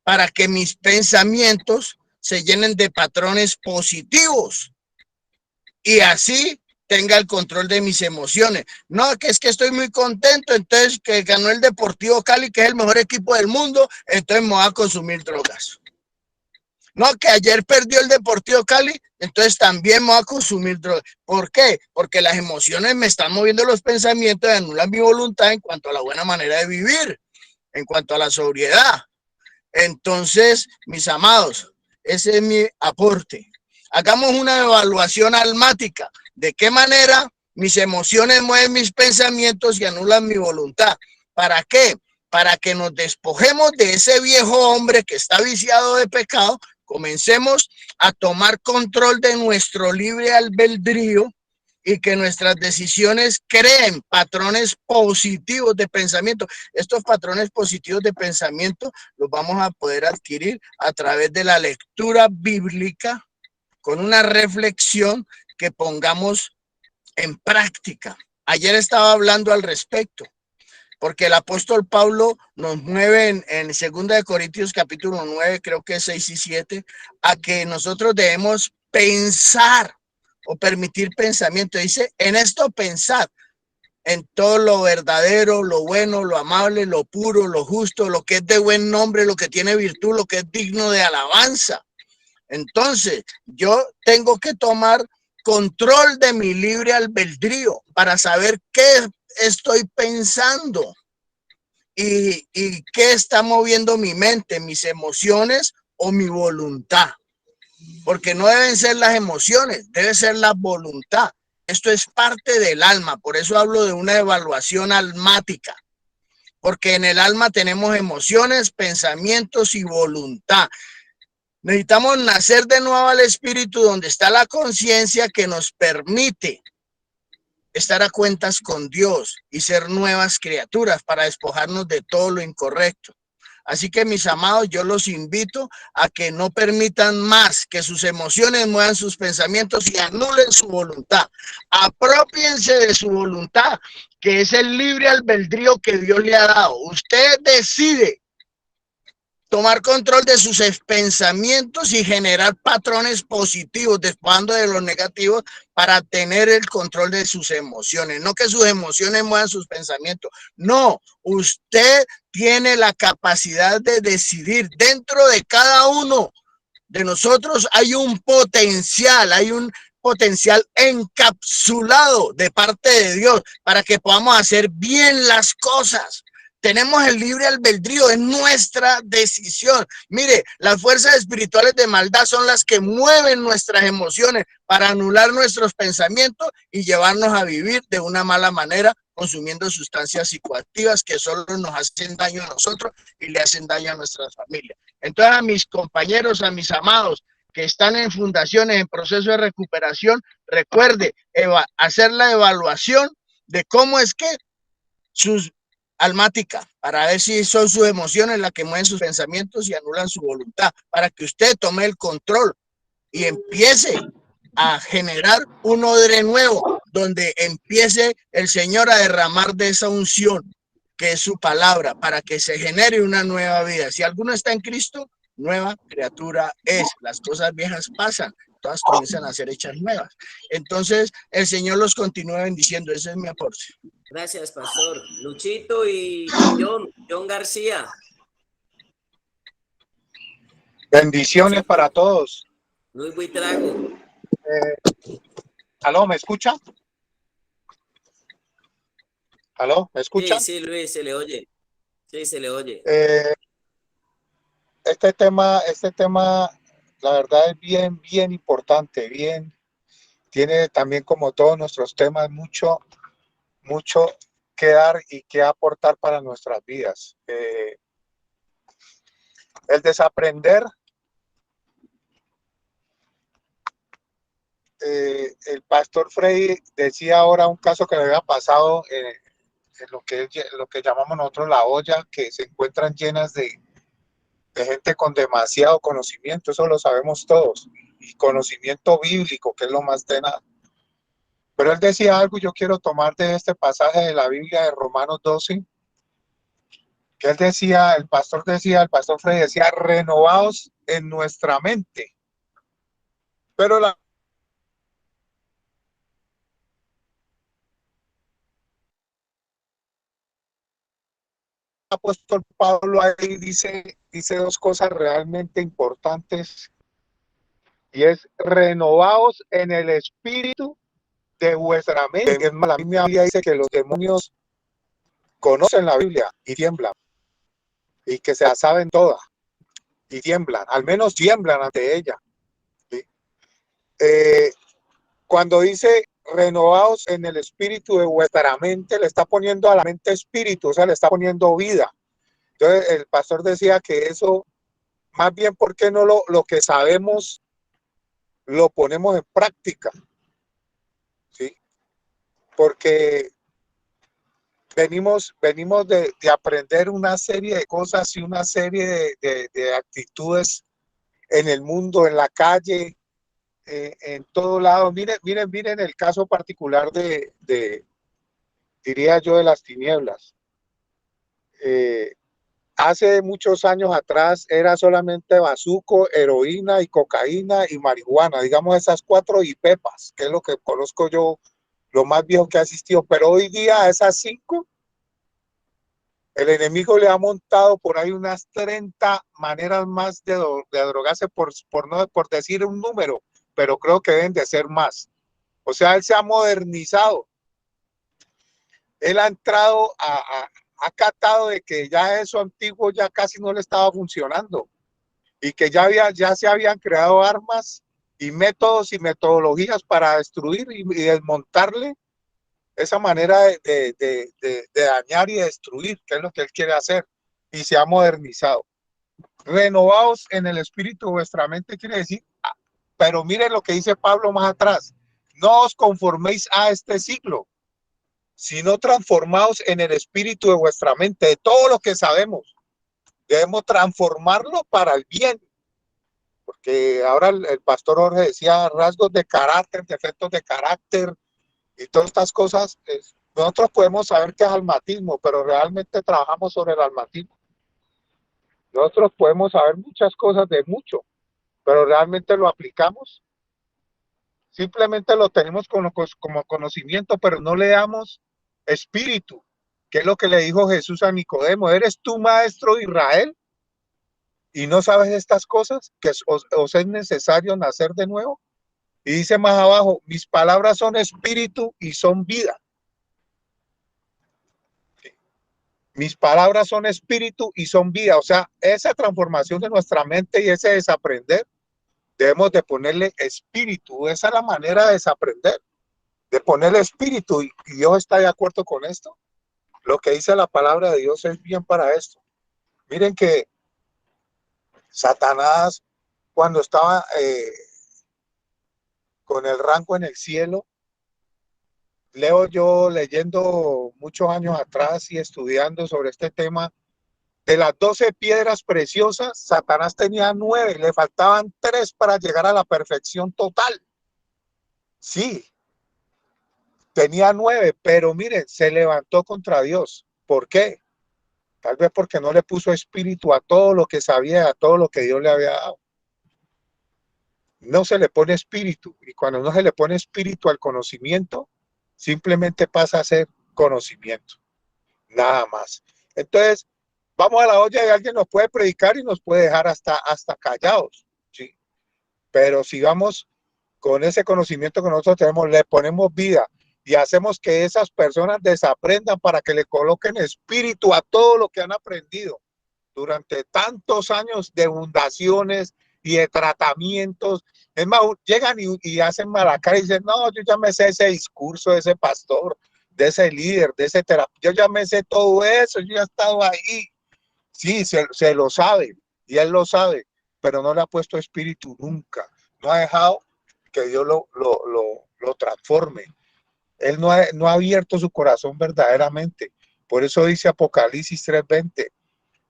para que mis pensamientos se llenen de patrones positivos y así tenga el control de mis emociones. No, que es que estoy muy contento, entonces que ganó el Deportivo Cali, que es el mejor equipo del mundo, entonces me voy a consumir drogas. No, que ayer perdió el Deportivo Cali, entonces también me voy a consumir drogas. ¿Por qué? Porque las emociones me están moviendo los pensamientos y anulan mi voluntad en cuanto a la buena manera de vivir, en cuanto a la sobriedad. Entonces, mis amados, ese es mi aporte. Hagamos una evaluación almática. ¿De qué manera mis emociones mueven mis pensamientos y anulan mi voluntad? ¿Para qué? Para que nos despojemos de ese viejo hombre que está viciado de pecado, comencemos a tomar control de nuestro libre albedrío y que nuestras decisiones creen patrones positivos de pensamiento. Estos patrones positivos de pensamiento los vamos a poder adquirir a través de la lectura bíblica, con una reflexión que pongamos en práctica. Ayer estaba hablando al respecto, porque el apóstol Pablo nos mueve en 2 Corintios capítulo 9, creo que es 6 y 7, a que nosotros debemos pensar o permitir pensamiento. Dice, en esto pensad, en todo lo verdadero, lo bueno, lo amable, lo puro, lo justo, lo que es de buen nombre, lo que tiene virtud, lo que es digno de alabanza. Entonces, yo tengo que tomar control de mi libre albedrío para saber qué estoy pensando y qué está moviendo mi mente, mis emociones o mi voluntad. Porque no deben ser las emociones, debe ser la voluntad. Esto es parte del alma, por eso hablo de una evaluación almática. Porque en el alma tenemos emociones, pensamientos y voluntad. Necesitamos nacer de nuevo al Espíritu, donde está la conciencia que nos permite estar a cuentas con Dios y ser nuevas criaturas para despojarnos de todo lo incorrecto. Así que, mis amados, yo los invito a que no permitan más que sus emociones muevan sus pensamientos y anulen su voluntad. Apropiense de su voluntad, que es el libre albedrío que Dios le ha dado. Usted decide tomar control de sus pensamientos y generar patrones positivos, despojando de los negativos para tener el control de sus emociones. No que sus emociones muevan sus pensamientos. No, usted tiene la capacidad de decidir. Dentro de cada uno de nosotros hay un potencial encapsulado de parte de Dios para que podamos hacer bien las cosas. Tenemos el libre albedrío, es nuestra decisión. Mire, las fuerzas espirituales de maldad son las que mueven nuestras emociones para anular nuestros pensamientos y llevarnos a vivir de una mala manera, consumiendo sustancias psicoactivas que solo nos hacen daño a nosotros y le hacen daño a nuestras familias. Entonces, a mis compañeros, a mis amados que están en fundaciones, en proceso de recuperación, recuerde hacer la evaluación de cómo es que sus almática, para ver si son sus emociones las que mueven sus pensamientos y anulan su voluntad, para que usted tome el control y empiece a generar un odre nuevo, donde empiece el Señor a derramar de esa unción, que es su palabra, para que se genere una nueva vida. Si alguno está en Cristo, nueva criatura es. Las cosas viejas pasan, todas comienzan a ser hechas nuevas. Entonces, el Señor los continúa bendiciendo. Ese es mi aporte. Gracias, pastor. Luchito y John García. Bendiciones para todos. Luis Buitrago. ¿Aló, me escucha? ¿Aló, me escucha? Sí, Luis, se le oye. Sí, se le oye. Este tema, la verdad es bien importante, tiene también, como todos nuestros temas, mucho que dar y que aportar para nuestras vidas. El desaprender, el pastor Freddy decía ahora un caso que le había pasado en lo que llamamos nosotros la olla, que se encuentran llenas de gente con demasiado conocimiento, eso lo sabemos todos, y conocimiento bíblico, que es lo más tenaz. Pero él decía algo, y yo quiero tomar de este pasaje de la Biblia de Romanos 12, que él decía, el pastor Freddy decía, renovaos en nuestra mente. Pero el apóstol Pablo ahí dice dos cosas realmente importantes, y es renovaos en el espíritu de vuestra mente. La Biblia dice que los demonios conocen la Biblia y tiemblan, y que se la saben toda y tiemblan, al menos tiemblan ante ella. ¿Sí? Cuando dice renovaos en el espíritu de vuestra mente, le está poniendo a la mente espíritu, o sea, le está poniendo vida. Entonces el pastor decía que eso, más bien, ¿por qué no lo que sabemos lo ponemos en práctica? ¿Sí? Porque venimos de aprender una serie de cosas y una serie de actitudes en el mundo, en la calle, en todo lado. Miren el caso particular diría yo, de las tinieblas. Hace muchos años atrás era solamente bazuco, heroína y cocaína y marihuana, digamos esas 4 y pepas, que es lo que conozco yo, lo más viejo que ha existido. Pero hoy día a esas 5, el enemigo le ha montado por ahí unas 30 maneras más de drogarse, por decir un número, pero creo que deben de ser más. O sea, él se ha modernizado. Él ha entrado ha catado de que ya eso antiguo ya casi no le estaba funcionando, y que ya se habían creado armas y métodos y metodologías para destruir y desmontarle esa manera de dañar y destruir, que es lo que él quiere hacer, y se ha modernizado. Renovaos en el espíritu de vuestra mente, quiere decir, pero miren lo que dice Pablo más atrás, no os conforméis a este siglo, sino transformaos en el espíritu de vuestra mente, de todo lo que sabemos, debemos transformarlo para el bien, porque ahora el pastor Jorge decía rasgos de carácter, defectos de carácter y todas estas cosas. Nosotros podemos saber que es almatismo, pero realmente trabajamos sobre el almatismo. Nosotros podemos saber muchas cosas de mucho, pero realmente lo aplicamos. Simplemente lo tenemos como conocimiento, pero no le damos espíritu, que es lo que le dijo Jesús a Nicodemo. ¿Eres tú maestro de Israel y no sabes estas cosas? ¿Que os es necesario nacer de nuevo? Y dice más abajo, mis palabras son espíritu y son vida. Mis palabras son espíritu y son vida. O sea, esa transformación de nuestra mente y ese desaprender, debemos de ponerle espíritu. Esa es la manera de desaprender, de ponerle espíritu. Y Dios está de acuerdo con esto. Lo que dice la palabra de Dios es bien para esto. Miren que Satanás, cuando estaba con el rango en el cielo, leo yo leyendo muchos años atrás y estudiando sobre este tema, de las 12 piedras preciosas, Satanás tenía 9, le faltaban 3 para llegar a la perfección total. Sí, tenía 9, pero miren, se levantó contra Dios. ¿Por qué? Tal vez porque no le puso espíritu a todo lo que sabía, a todo lo que Dios le había dado. No se le pone espíritu, y cuando no se le pone espíritu al conocimiento, simplemente pasa a ser conocimiento, nada más. Entonces, vamos a la olla y alguien nos puede predicar y nos puede dejar hasta callados, ¿sí? Pero sigamos con ese conocimiento que nosotros tenemos, le ponemos vida y hacemos que esas personas desaprendan para que le coloquen espíritu a todo lo que han aprendido durante tantos años de fundaciones y de tratamientos. Es más, llegan y hacen mala cara y dicen, no, yo ya me sé ese discurso de ese pastor, de ese líder, de ese terapeuta, yo ya me sé todo eso, yo ya he estado ahí. Sí, se lo sabe, y él lo sabe, pero no le ha puesto espíritu nunca. No ha dejado que Dios lo transforme. Él no ha abierto su corazón verdaderamente. Por eso dice Apocalipsis 3:20,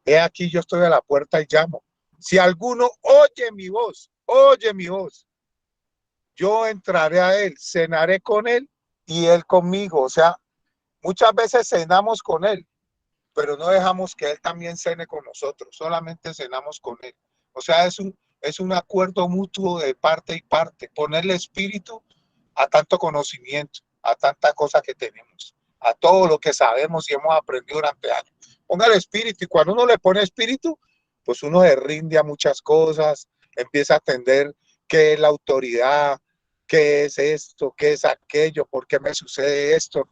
he aquí yo estoy a la puerta y llamo. Si alguno oye mi voz, yo entraré a él, cenaré con él y él conmigo. O sea, muchas veces cenamos con él, pero no dejamos que él también cene con nosotros, solamente cenamos con él. O sea, es un acuerdo mutuo de parte y parte, ponerle espíritu a tanto conocimiento, a tanta cosa que tenemos, a todo lo que sabemos y hemos aprendido durante años. Póngale espíritu, y cuando uno le pone espíritu, pues uno se rinde a muchas cosas, empieza a entender qué es la autoridad, qué es esto, qué es aquello, por qué me sucede esto,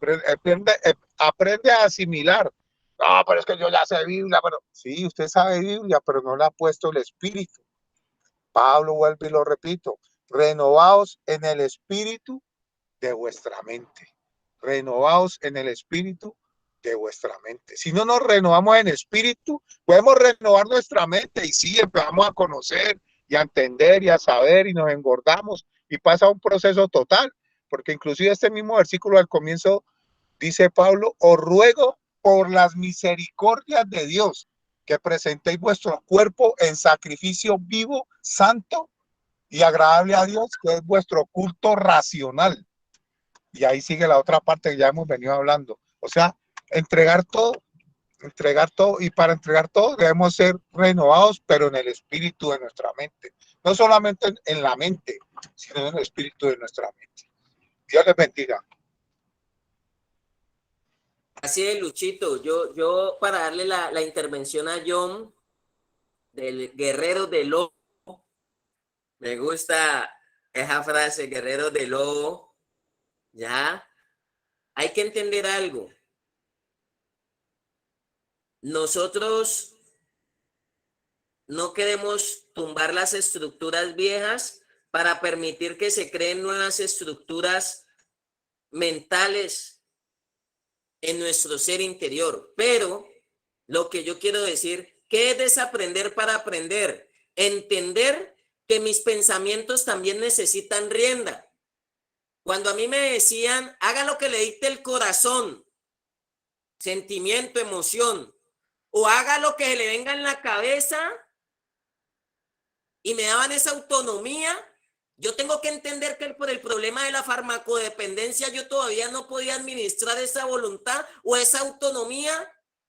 aprende a asimilar. No, pero es que yo ya sé Biblia, pero sí, usted sabe Biblia, pero no le ha puesto el espíritu. Pablo vuelve y lo repito, renovaos en el espíritu de vuestra mente. Renovaos en el espíritu de vuestra mente. Si no nos renovamos en espíritu, podemos renovar nuestra mente y sí, empezamos a conocer y a entender y a saber y nos engordamos y pasa un proceso total, porque inclusive este mismo versículo al comienzo dice Pablo, os ruego por las misericordias de Dios que presentéis vuestro cuerpo en sacrificio vivo, santo y agradable a Dios, que es vuestro culto racional. Y ahí sigue la otra parte que ya hemos venido hablando. O sea, entregar todo, y para entregar todo debemos ser renovados, pero en el espíritu de nuestra mente. No solamente en la mente, sino en el espíritu de nuestra mente. Dios les bendiga. Así es, Luchito. Yo para darle la intervención a John, del guerrero de lobo, me gusta esa frase, guerrero de lobo, ¿ya? Hay que entender algo. Nosotros no queremos tumbar las estructuras viejas para permitir que se creen nuevas estructuras mentales en nuestro ser interior. Pero lo que yo quiero decir, ¿Qué es desaprender para aprender? Entender que mis pensamientos también necesitan rienda. Cuando a mí me decían, haga lo que le dicte el corazón, sentimiento, emoción, o haga lo que le venga en la cabeza, y me daban esa autonomía, yo tengo que entender que por el problema de la farmacodependencia yo todavía no podía administrar esa voluntad o esa autonomía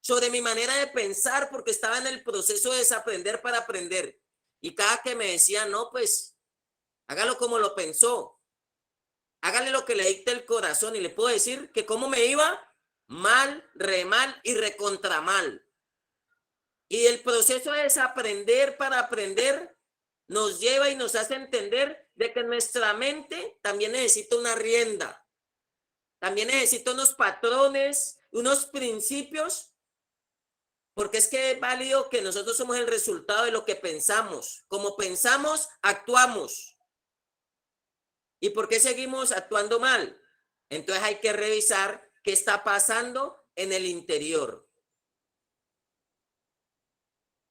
sobre mi manera de pensar, porque estaba en el proceso de desaprender para aprender. Y cada que me decían, no, pues hágalo como lo pensó, hágale lo que le dicte el corazón, y le puedo decir que cómo me iba, mal, re mal y recontra mal. Y el proceso de desaprender para aprender nos lleva y nos hace entender de que nuestra mente también necesita una rienda, también necesita unos patrones, unos principios, porque es que es válido que nosotros somos el resultado de lo que pensamos. Como pensamos, actuamos. ¿Y por qué seguimos actuando mal? Entonces hay que revisar qué está pasando en el interior.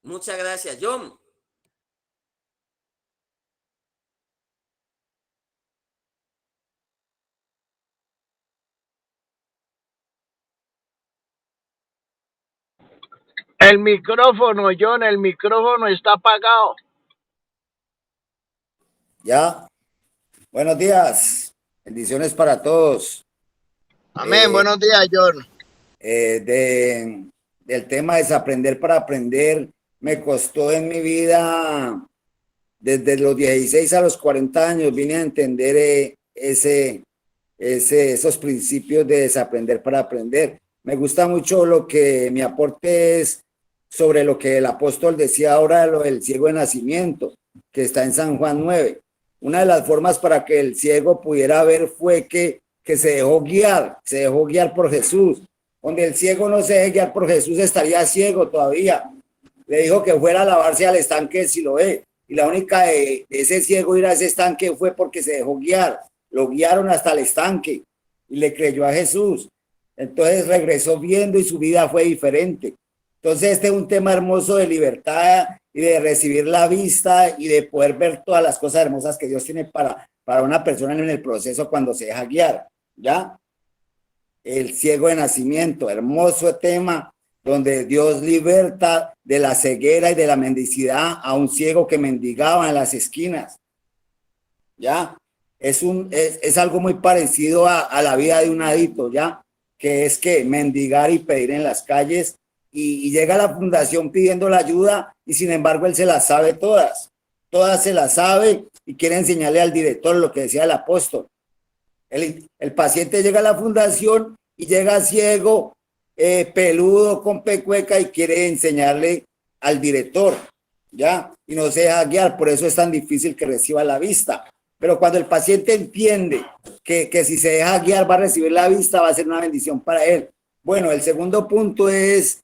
Muchas gracias, John. El micrófono, John, el micrófono está apagado. Ya, buenos días, bendiciones para todos. Amén, buenos días, John. Del tema desaprender para aprender, me costó en mi vida, desde los 16 a los 40 años, vine a entender esos principios de desaprender para aprender. Me gusta mucho lo que mi aporte es sobre lo que el apóstol decía ahora, lo del ciego de nacimiento, que está en San Juan 9. Una de las formas para que el ciego pudiera ver fue que se dejó guiar por Jesús. Donde el ciego no se deje guiar por Jesús, estaría ciego todavía. Le dijo que fuera a lavarse al estanque de Siloé, y la única de ese ciego ir a ese estanque fue porque se dejó guiar. Lo guiaron hasta el estanque y le creyó a Jesús. Entonces regresó viendo y su vida fue diferente. Entonces este es un tema hermoso de libertad y de recibir la vista y de poder ver todas las cosas hermosas que Dios tiene para una persona en el proceso cuando se deja guiar, ¿ya? El ciego de nacimiento, hermoso tema donde Dios liberta de la ceguera y de la mendicidad a un ciego que mendigaba en las esquinas, ¿ya? Es algo muy parecido a la vida de un adicto, ¿ya? Que es que mendigar y pedir en las calles, y llega a la fundación pidiendo la ayuda, y sin embargo él se las sabe todas se las sabe, y quiere enseñarle al director lo que decía el apóstol. El paciente llega a la fundación y llega ciego, peludo, con pecueca, y quiere enseñarle al director, ¿ya? Y no se deja guiar, por eso es tan difícil que reciba la vista. Pero cuando el paciente entiende que si se deja guiar va a recibir la vista, va a ser una bendición para él. Bueno, el segundo punto es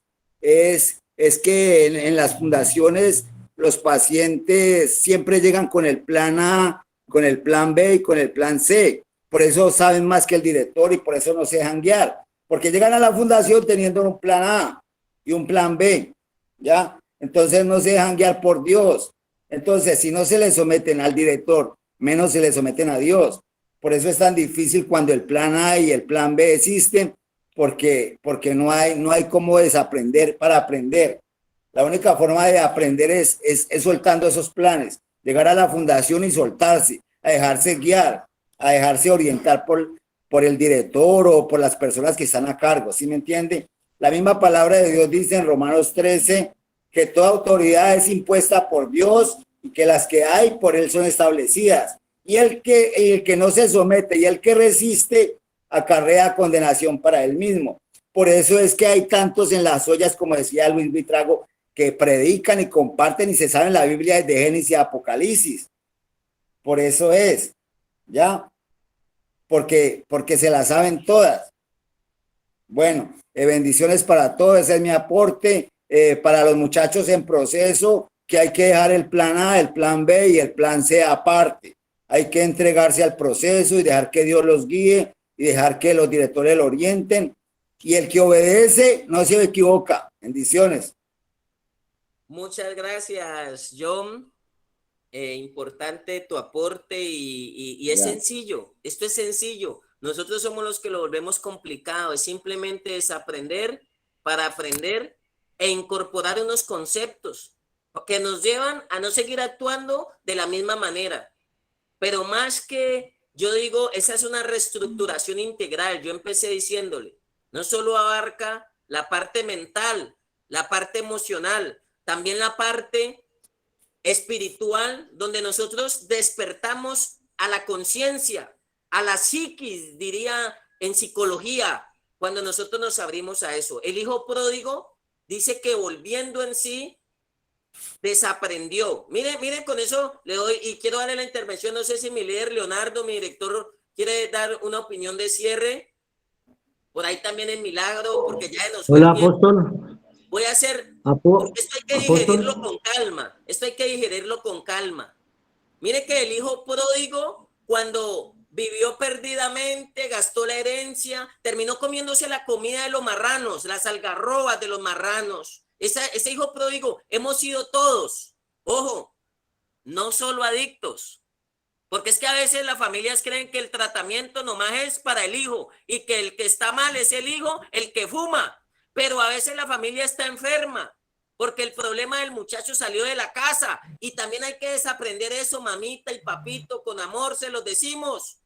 que en las fundaciones los pacientes siempre llegan con el plan A, con el plan B y con el plan C. Por eso saben más que el director y por eso no se dejan guiar. Porque llegan a la fundación teniendo un plan A y un plan B, ¿ya? Entonces no se dejan guiar por Dios. Entonces, si no se le someten al director, menos se le someten a Dios. Por eso es tan difícil cuando el plan A y el plan B existen, porque no hay cómo desaprender para aprender. La única forma de aprender es soltando esos planes, llegar a la fundación y soltarse, a dejarse guiar, a dejarse orientar por el director o por las personas que están a cargo, ¿sí me entiende? La misma palabra de Dios dice en Romanos 13 que toda autoridad es impuesta por Dios y que las que hay por él son establecidas. Y el que no se somete y el que resiste acarrea condenación para él mismo. Por eso es que hay tantos en las ollas, como decía Luis Vitrago, que predican y comparten y se saben la Biblia desde Génesis a Apocalipsis. Por eso es, ¿ya? Porque se la saben todas. Bueno, bendiciones para todos, ese es mi aporte. Para los muchachos en proceso, que hay que dejar el plan A, el plan B y el plan C aparte. Hay que entregarse al proceso y dejar que Dios los guíe y dejar que los directores lo orienten. Y el que obedece no se equivoca. Bendiciones. Muchas gracias, John. Importante tu aporte y es sencillo. Esto es sencillo. Nosotros somos los que lo volvemos complicado. Es simplemente desaprender para aprender e incorporar unos conceptos que nos llevan a no seguir actuando de la misma manera. Pero más que, yo digo, esa es una reestructuración integral. Yo empecé diciéndole, no solo abarca la parte mental, la parte emocional, también la parte espiritual, donde nosotros despertamos a la conciencia, a la psiquis, diría en psicología, cuando nosotros nos abrimos a eso. El hijo pródigo dice que volviendo en sí, desaprendió. Miren, con eso le doy, y quiero darle la intervención, no sé si mi líder Leonardo, mi director, quiere dar una opinión de cierre. Por ahí también el Milagro, porque ya nos fue. Hola, apóstol. Voy a hacer, esto hay que digerirlo con calma, esto hay que digerirlo con calma. Mire que el hijo pródigo, cuando vivió perdidamente, gastó la herencia, terminó comiéndose la comida de los marranos, las algarrobas de los marranos. Ese hijo pródigo hemos sido todos, ojo, no solo adictos, porque es que a veces las familias creen que el tratamiento nomás es para el hijo y que el que está mal es el hijo, el que fuma, pero a veces la familia está enferma porque el problema del muchacho salió de la casa y también hay que desaprender eso, mamita y papito, con amor se los decimos.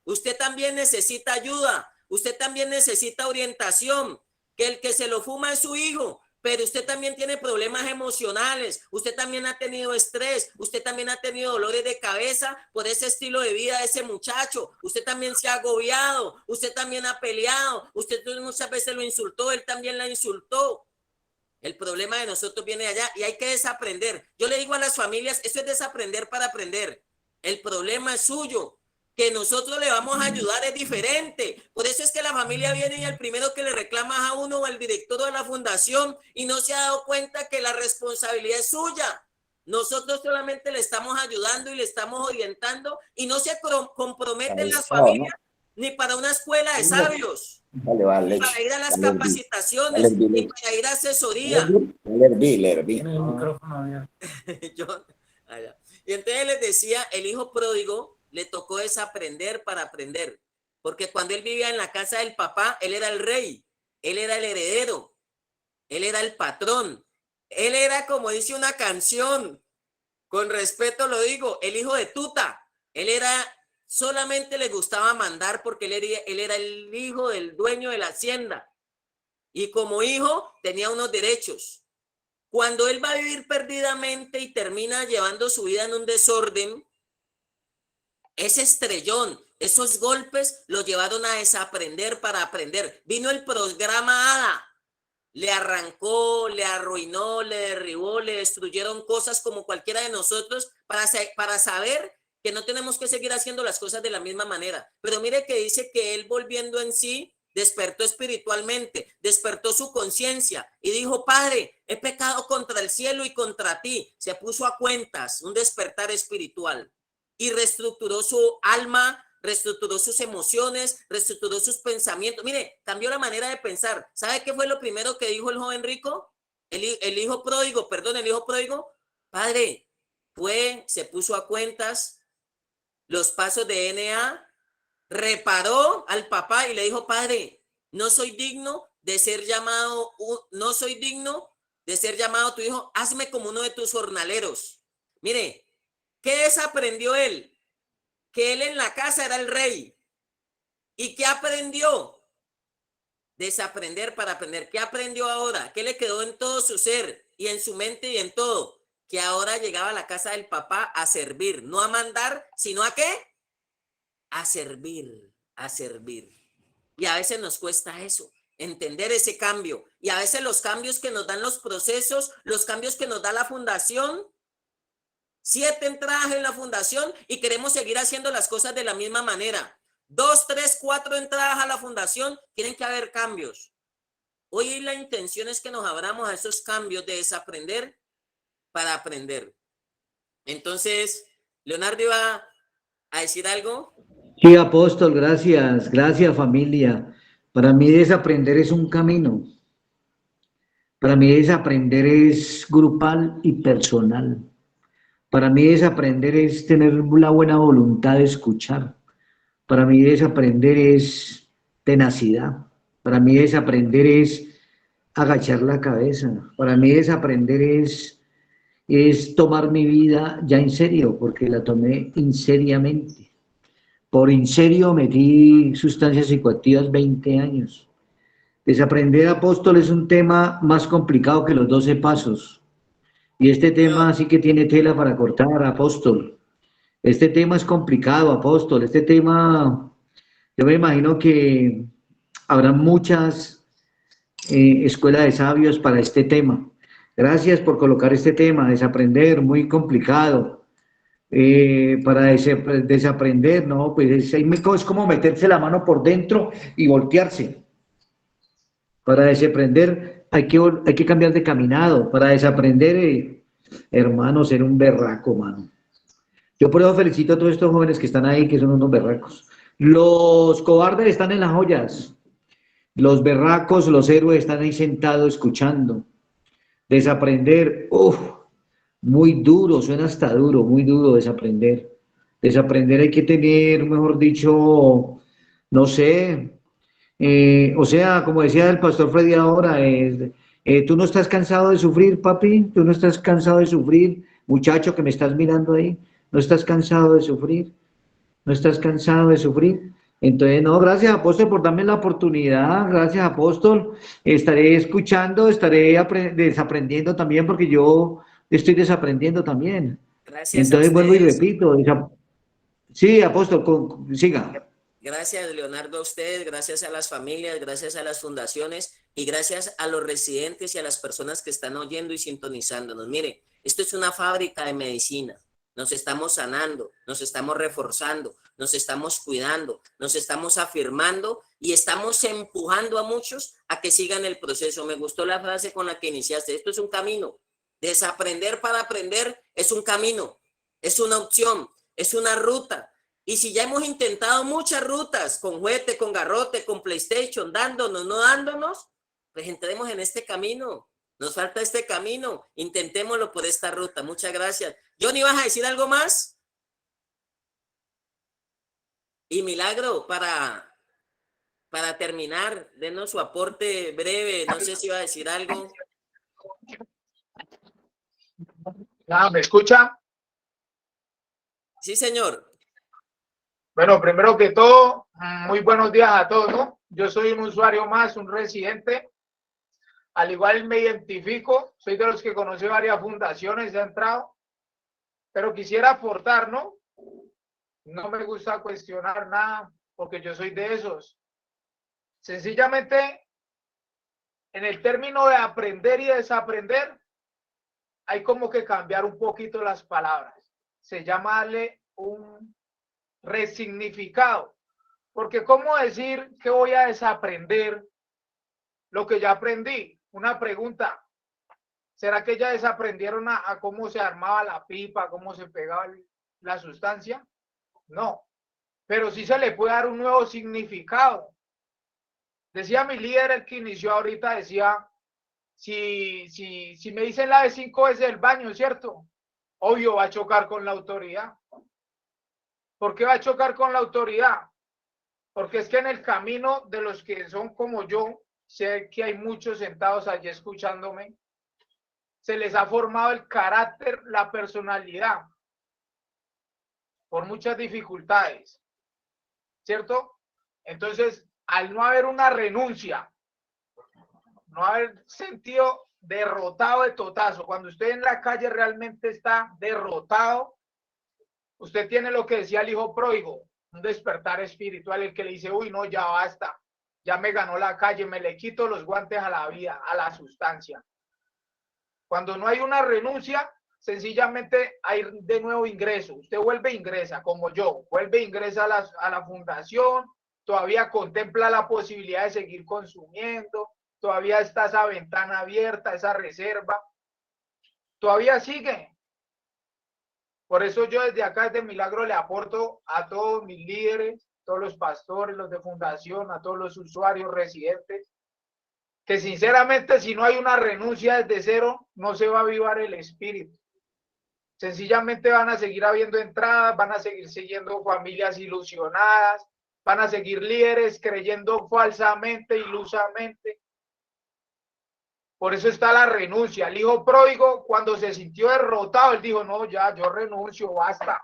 Usted también necesita ayuda, usted también necesita orientación, que el que se lo fuma es su hijo, pero usted también tiene problemas emocionales, usted también ha tenido estrés, usted también ha tenido dolores de cabeza por ese estilo de vida de ese muchacho, usted también se ha agobiado, usted también ha peleado, usted muchas veces lo insultó, él también la insultó. El problema de nosotros viene allá y hay que desaprender. Yo le digo a las familias, esto es desaprender para aprender. El problema es suyo. Que nosotros le vamos a ayudar es diferente. Por eso es que la familia viene y el primero que le reclama a uno o al director de la fundación y no se ha dado cuenta que la responsabilidad es suya. Nosotros solamente le estamos ayudando y le estamos orientando y no se comprometen las familias ni para una escuela de sabios, ni para ir a las capacitaciones, ni para ir a asesoría. Y entonces les decía, el hijo pródigo le tocó desaprender para aprender, porque cuando él vivía en la casa del papá, él era el rey, él era el heredero, él era el patrón, él era, como dice una canción, con respeto lo digo, el hijo de tuta. Él era, solamente le gustaba mandar porque él era el hijo del dueño de la hacienda y como hijo tenía unos derechos. Cuando él va a vivir perdidamente y termina llevando su vida en un desorden, ese estrellón, esos golpes lo llevaron a desaprender para aprender. Vino el programa ADA, le arrancó, le arruinó, le derribó, le destruyeron cosas como cualquiera de nosotros para saber que no tenemos que seguir haciendo las cosas de la misma manera. Pero mire que dice que él volviendo en sí, despertó espiritualmente, despertó su conciencia y dijo, Padre, he pecado contra el cielo y contra ti. Se puso a cuentas, un despertar espiritual y reestructuró su alma, reestructuró sus emociones, reestructuró sus pensamientos. Mire, cambió la manera de pensar. ¿Sabe qué fue lo primero que dijo el joven rico? El hijo pródigo, Padre, se puso a cuentas los pasos de NA, reparó al papá y le dijo, Padre, no soy digno de ser llamado tu hijo, hazme como uno de tus jornaleros. Mire, ¿qué desaprendió él? Que él en la casa era el rey. ¿Y qué aprendió? Desaprender para aprender. ¿Qué aprendió ahora? ¿Qué le quedó en todo su ser y en su mente y en todo? Que ahora llegaba a la casa del papá a servir, no a mandar, sino ¿a qué? A servir, a servir. Y a veces nos cuesta eso, entender ese cambio. Y a veces los cambios que nos dan los procesos, los cambios que nos da la fundación, 7 entradas en la fundación y queremos seguir haciendo las cosas de la misma manera. 2, 3, 4 entradas a la fundación, tienen que haber cambios. Hoy la intención es que nos abramos a esos cambios de desaprender para aprender. Entonces, Leonardo iba a decir algo. Sí, apóstol, gracias familia. Para mí desaprender es un camino. Para mí desaprender es grupal y personal. Para mí desaprender es tener la buena voluntad de escuchar. Para mí desaprender es tenacidad. Para mí desaprender es agachar la cabeza. Para mí desaprender es tomar mi vida ya en serio, porque la tomé inseriamente. Por inserio metí sustancias psicoactivas 20 años. Desaprender, apóstol, es un tema más complicado que los 12 pasos. Y este tema sí que tiene tela para cortar, apóstol. Este tema es complicado, apóstol. Este tema, yo me imagino que habrá muchas escuelas de sabios para este tema. Gracias por colocar este tema, desaprender, muy complicado. Para desaprender, ¿no? Pues es como meterse la mano por dentro y voltearse. Para desaprender hay que cambiar de caminado. Para desaprender, hermano, ser un berraco, mano. Yo por eso felicito a todos estos jóvenes que están ahí, que son unos berracos. Los cobardes están en las ollas. Los berracos, los héroes están ahí sentados escuchando. Desaprender, muy duro, suena hasta duro, muy duro desaprender. Desaprender hay que tener, mejor dicho, no sé, o sea, como decía el pastor Freddy ahora, tú no estás cansado de sufrir, papi, tú no estás cansado de sufrir, muchacho que me estás mirando ahí, no estás cansado de sufrir, no estás cansado de sufrir. Entonces, no, gracias Apóstol por darme la oportunidad, gracias Apóstol, estaré escuchando, estaré desaprendiendo también porque yo estoy desaprendiendo también. Gracias a Entonces vuelvo y ustedes. repito, sí, Apóstol, siga. Gracias, Leonardo, a ustedes, gracias a las familias, gracias a las fundaciones y gracias a los residentes y a las personas que están oyendo y sintonizándonos. Mire, esto es una fábrica de medicina. Nos estamos sanando, nos estamos reforzando, nos estamos cuidando, nos estamos afirmando y estamos empujando a muchos a que sigan el proceso. Me gustó la frase con la que iniciaste. Esto es un camino. Desaprender para aprender es un camino, es una opción, es una ruta. Y si ya hemos intentado muchas rutas, con juguete, con garrote, con PlayStation, dándonos, no dándonos, pues entremos en este camino. Nos falta este camino. Intentémoslo por esta ruta. Muchas gracias. Johnny, ¿vas a decir algo más? Y Milagro, para terminar, denos su aporte breve. No sé si va a decir algo. ¿Me escucha? Sí, señor. Bueno, primero que todo, muy buenos días a todos, ¿no? Yo soy un usuario más, un residente. Al igual me identifico, soy de los que conoce varias fundaciones, he entrado, pero quisiera aportar, ¿no? No me gusta cuestionar nada, porque yo soy de esos. Sencillamente, en el término de aprender y desaprender, hay como que cambiar un poquito las palabras. Se llama darle un resignificado, porque ¿cómo decir que voy a desaprender lo que ya aprendí? Una pregunta, ¿será que ya desaprendieron a cómo se armaba la pipa, cómo se pegaba la sustancia? No, pero sí se le puede dar un nuevo significado. Decía mi líder, el que inició ahorita, decía, si me dicen lave 5 veces el baño, ¿cierto? Obvio va a chocar con la autoridad. ¿Por qué va a chocar con la autoridad? Porque es que en el camino de los que son como yo, sé que hay muchos sentados allí escuchándome, se les ha formado el carácter, la personalidad, por muchas dificultades, ¿cierto? Entonces, al no haber una renuncia, no haber sentido derrotado de totazo, cuando usted en la calle realmente está derrotado, usted tiene lo que decía el hijo pródigo, un despertar espiritual, el que le dice, uy, no, ya basta, ya me ganó la calle, me le quito los guantes a la vida, a la sustancia. Cuando no hay una renuncia, sencillamente hay de nuevo ingreso. Usted vuelve e ingresa, como yo, vuelve e ingresa a la fundación, todavía contempla la posibilidad de seguir consumiendo, todavía está esa ventana abierta, esa reserva, todavía sigue. Por eso yo desde acá, desde Milagro, le aporto a todos mis líderes, todos los pastores, los de fundación, a todos los usuarios residentes, que sinceramente si no hay una renuncia desde cero, no se va a avivar el espíritu. Sencillamente van a seguir habiendo entradas, van a seguir siguiendo familias ilusionadas, van a seguir líderes creyendo falsamente, ilusamente. Por eso está la renuncia. El hijo pródigo, cuando se sintió derrotado, él dijo, no, ya, yo renuncio, basta.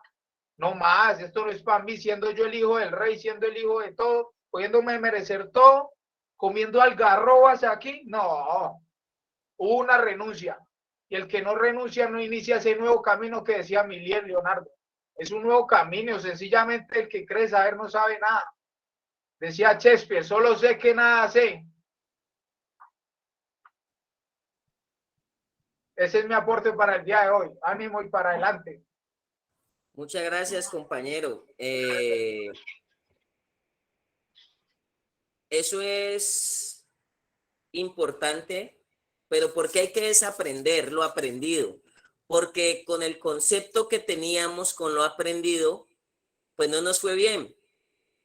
No más, esto no es para mí, siendo yo el hijo del rey, siendo el hijo de todo, pudiéndome merecer todo, comiendo algarrobas aquí. No, hubo una renuncia. Y el que no renuncia no inicia ese nuevo camino que decía Milier Leonardo. Es un nuevo camino, sencillamente el que cree saber no sabe nada. Decía Shakespeare, solo sé que nada sé. Ese es mi aporte para el día de hoy. Ánimo y para adelante. Muchas gracias, compañero. Eso es importante, pero porque hay que desaprender lo aprendido, porque con el concepto que teníamos, con lo aprendido, pues no nos fue bien.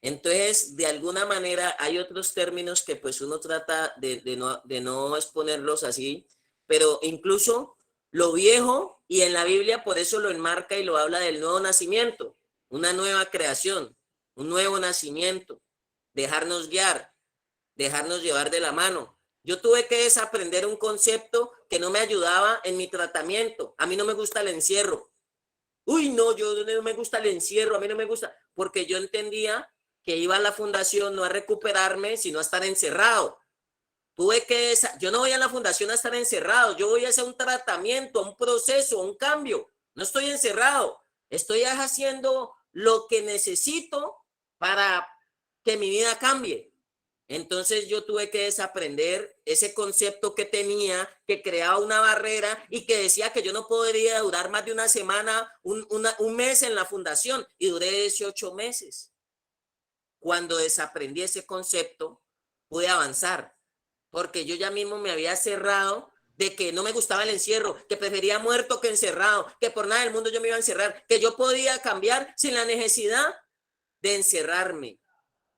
Entonces, de alguna manera, hay otros términos que pues uno trata de no exponerlos así, pero incluso lo viejo, y en la Biblia por eso lo enmarca y lo habla del nuevo nacimiento, una nueva creación, un nuevo nacimiento, dejarnos guiar, dejarnos llevar de la mano. Yo tuve que desaprender un concepto que no me ayudaba en mi tratamiento. A mí no me gusta el encierro. Uy, no, yo no me gusta el encierro, a mí no me gusta, porque yo entendía que iba a la fundación no a recuperarme, sino a estar encerrado. Yo no voy a la fundación a estar encerrado, yo voy a hacer un tratamiento, un proceso, un cambio. No estoy encerrado, estoy haciendo lo que necesito para que mi vida cambie. Entonces yo tuve que desaprender ese concepto que tenía, que creaba una barrera y que decía que yo no podría durar más de una semana, un mes en la fundación, y duré 18 meses. Cuando desaprendí ese concepto, pude avanzar, porque yo ya mismo me había cerrado de que no me gustaba el encierro, que prefería muerto que encerrado, que por nada del mundo yo me iba a encerrar, que yo podía cambiar sin la necesidad de encerrarme,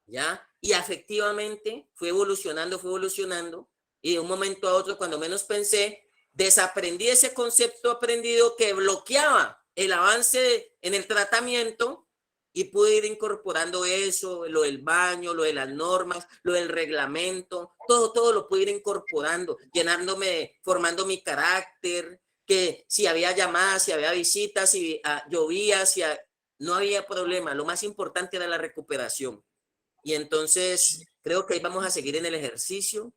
¿ya? Y efectivamente fue evolucionando, y de un momento a otro, cuando menos pensé, desaprendí ese concepto aprendido que bloqueaba el avance en el tratamiento, y pude ir incorporando eso, lo del baño, lo de las normas, lo del reglamento, todo lo pude ir incorporando, llenándome, formando mi carácter, que si había llamadas, si había visitas, si llovía, no había problema. Lo más importante era la recuperación. Y entonces creo que ahí vamos a seguir en el ejercicio.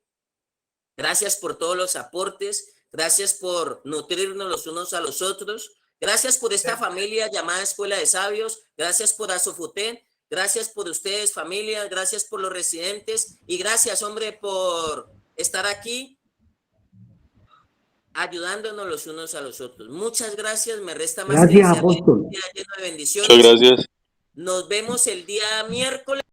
Gracias por todos los aportes, gracias por nutrirnos los unos a los otros. Gracias por esta familia llamada Escuela de Sabios. Gracias por Asofutén. Gracias por ustedes, familia. Gracias por los residentes. Y gracias, hombre, por estar aquí ayudándonos los unos a los otros. Muchas gracias. Me resta más que Gracias, desearles apóstol. un día lleno de bendiciones. Muchas gracias. Nos vemos el día miércoles.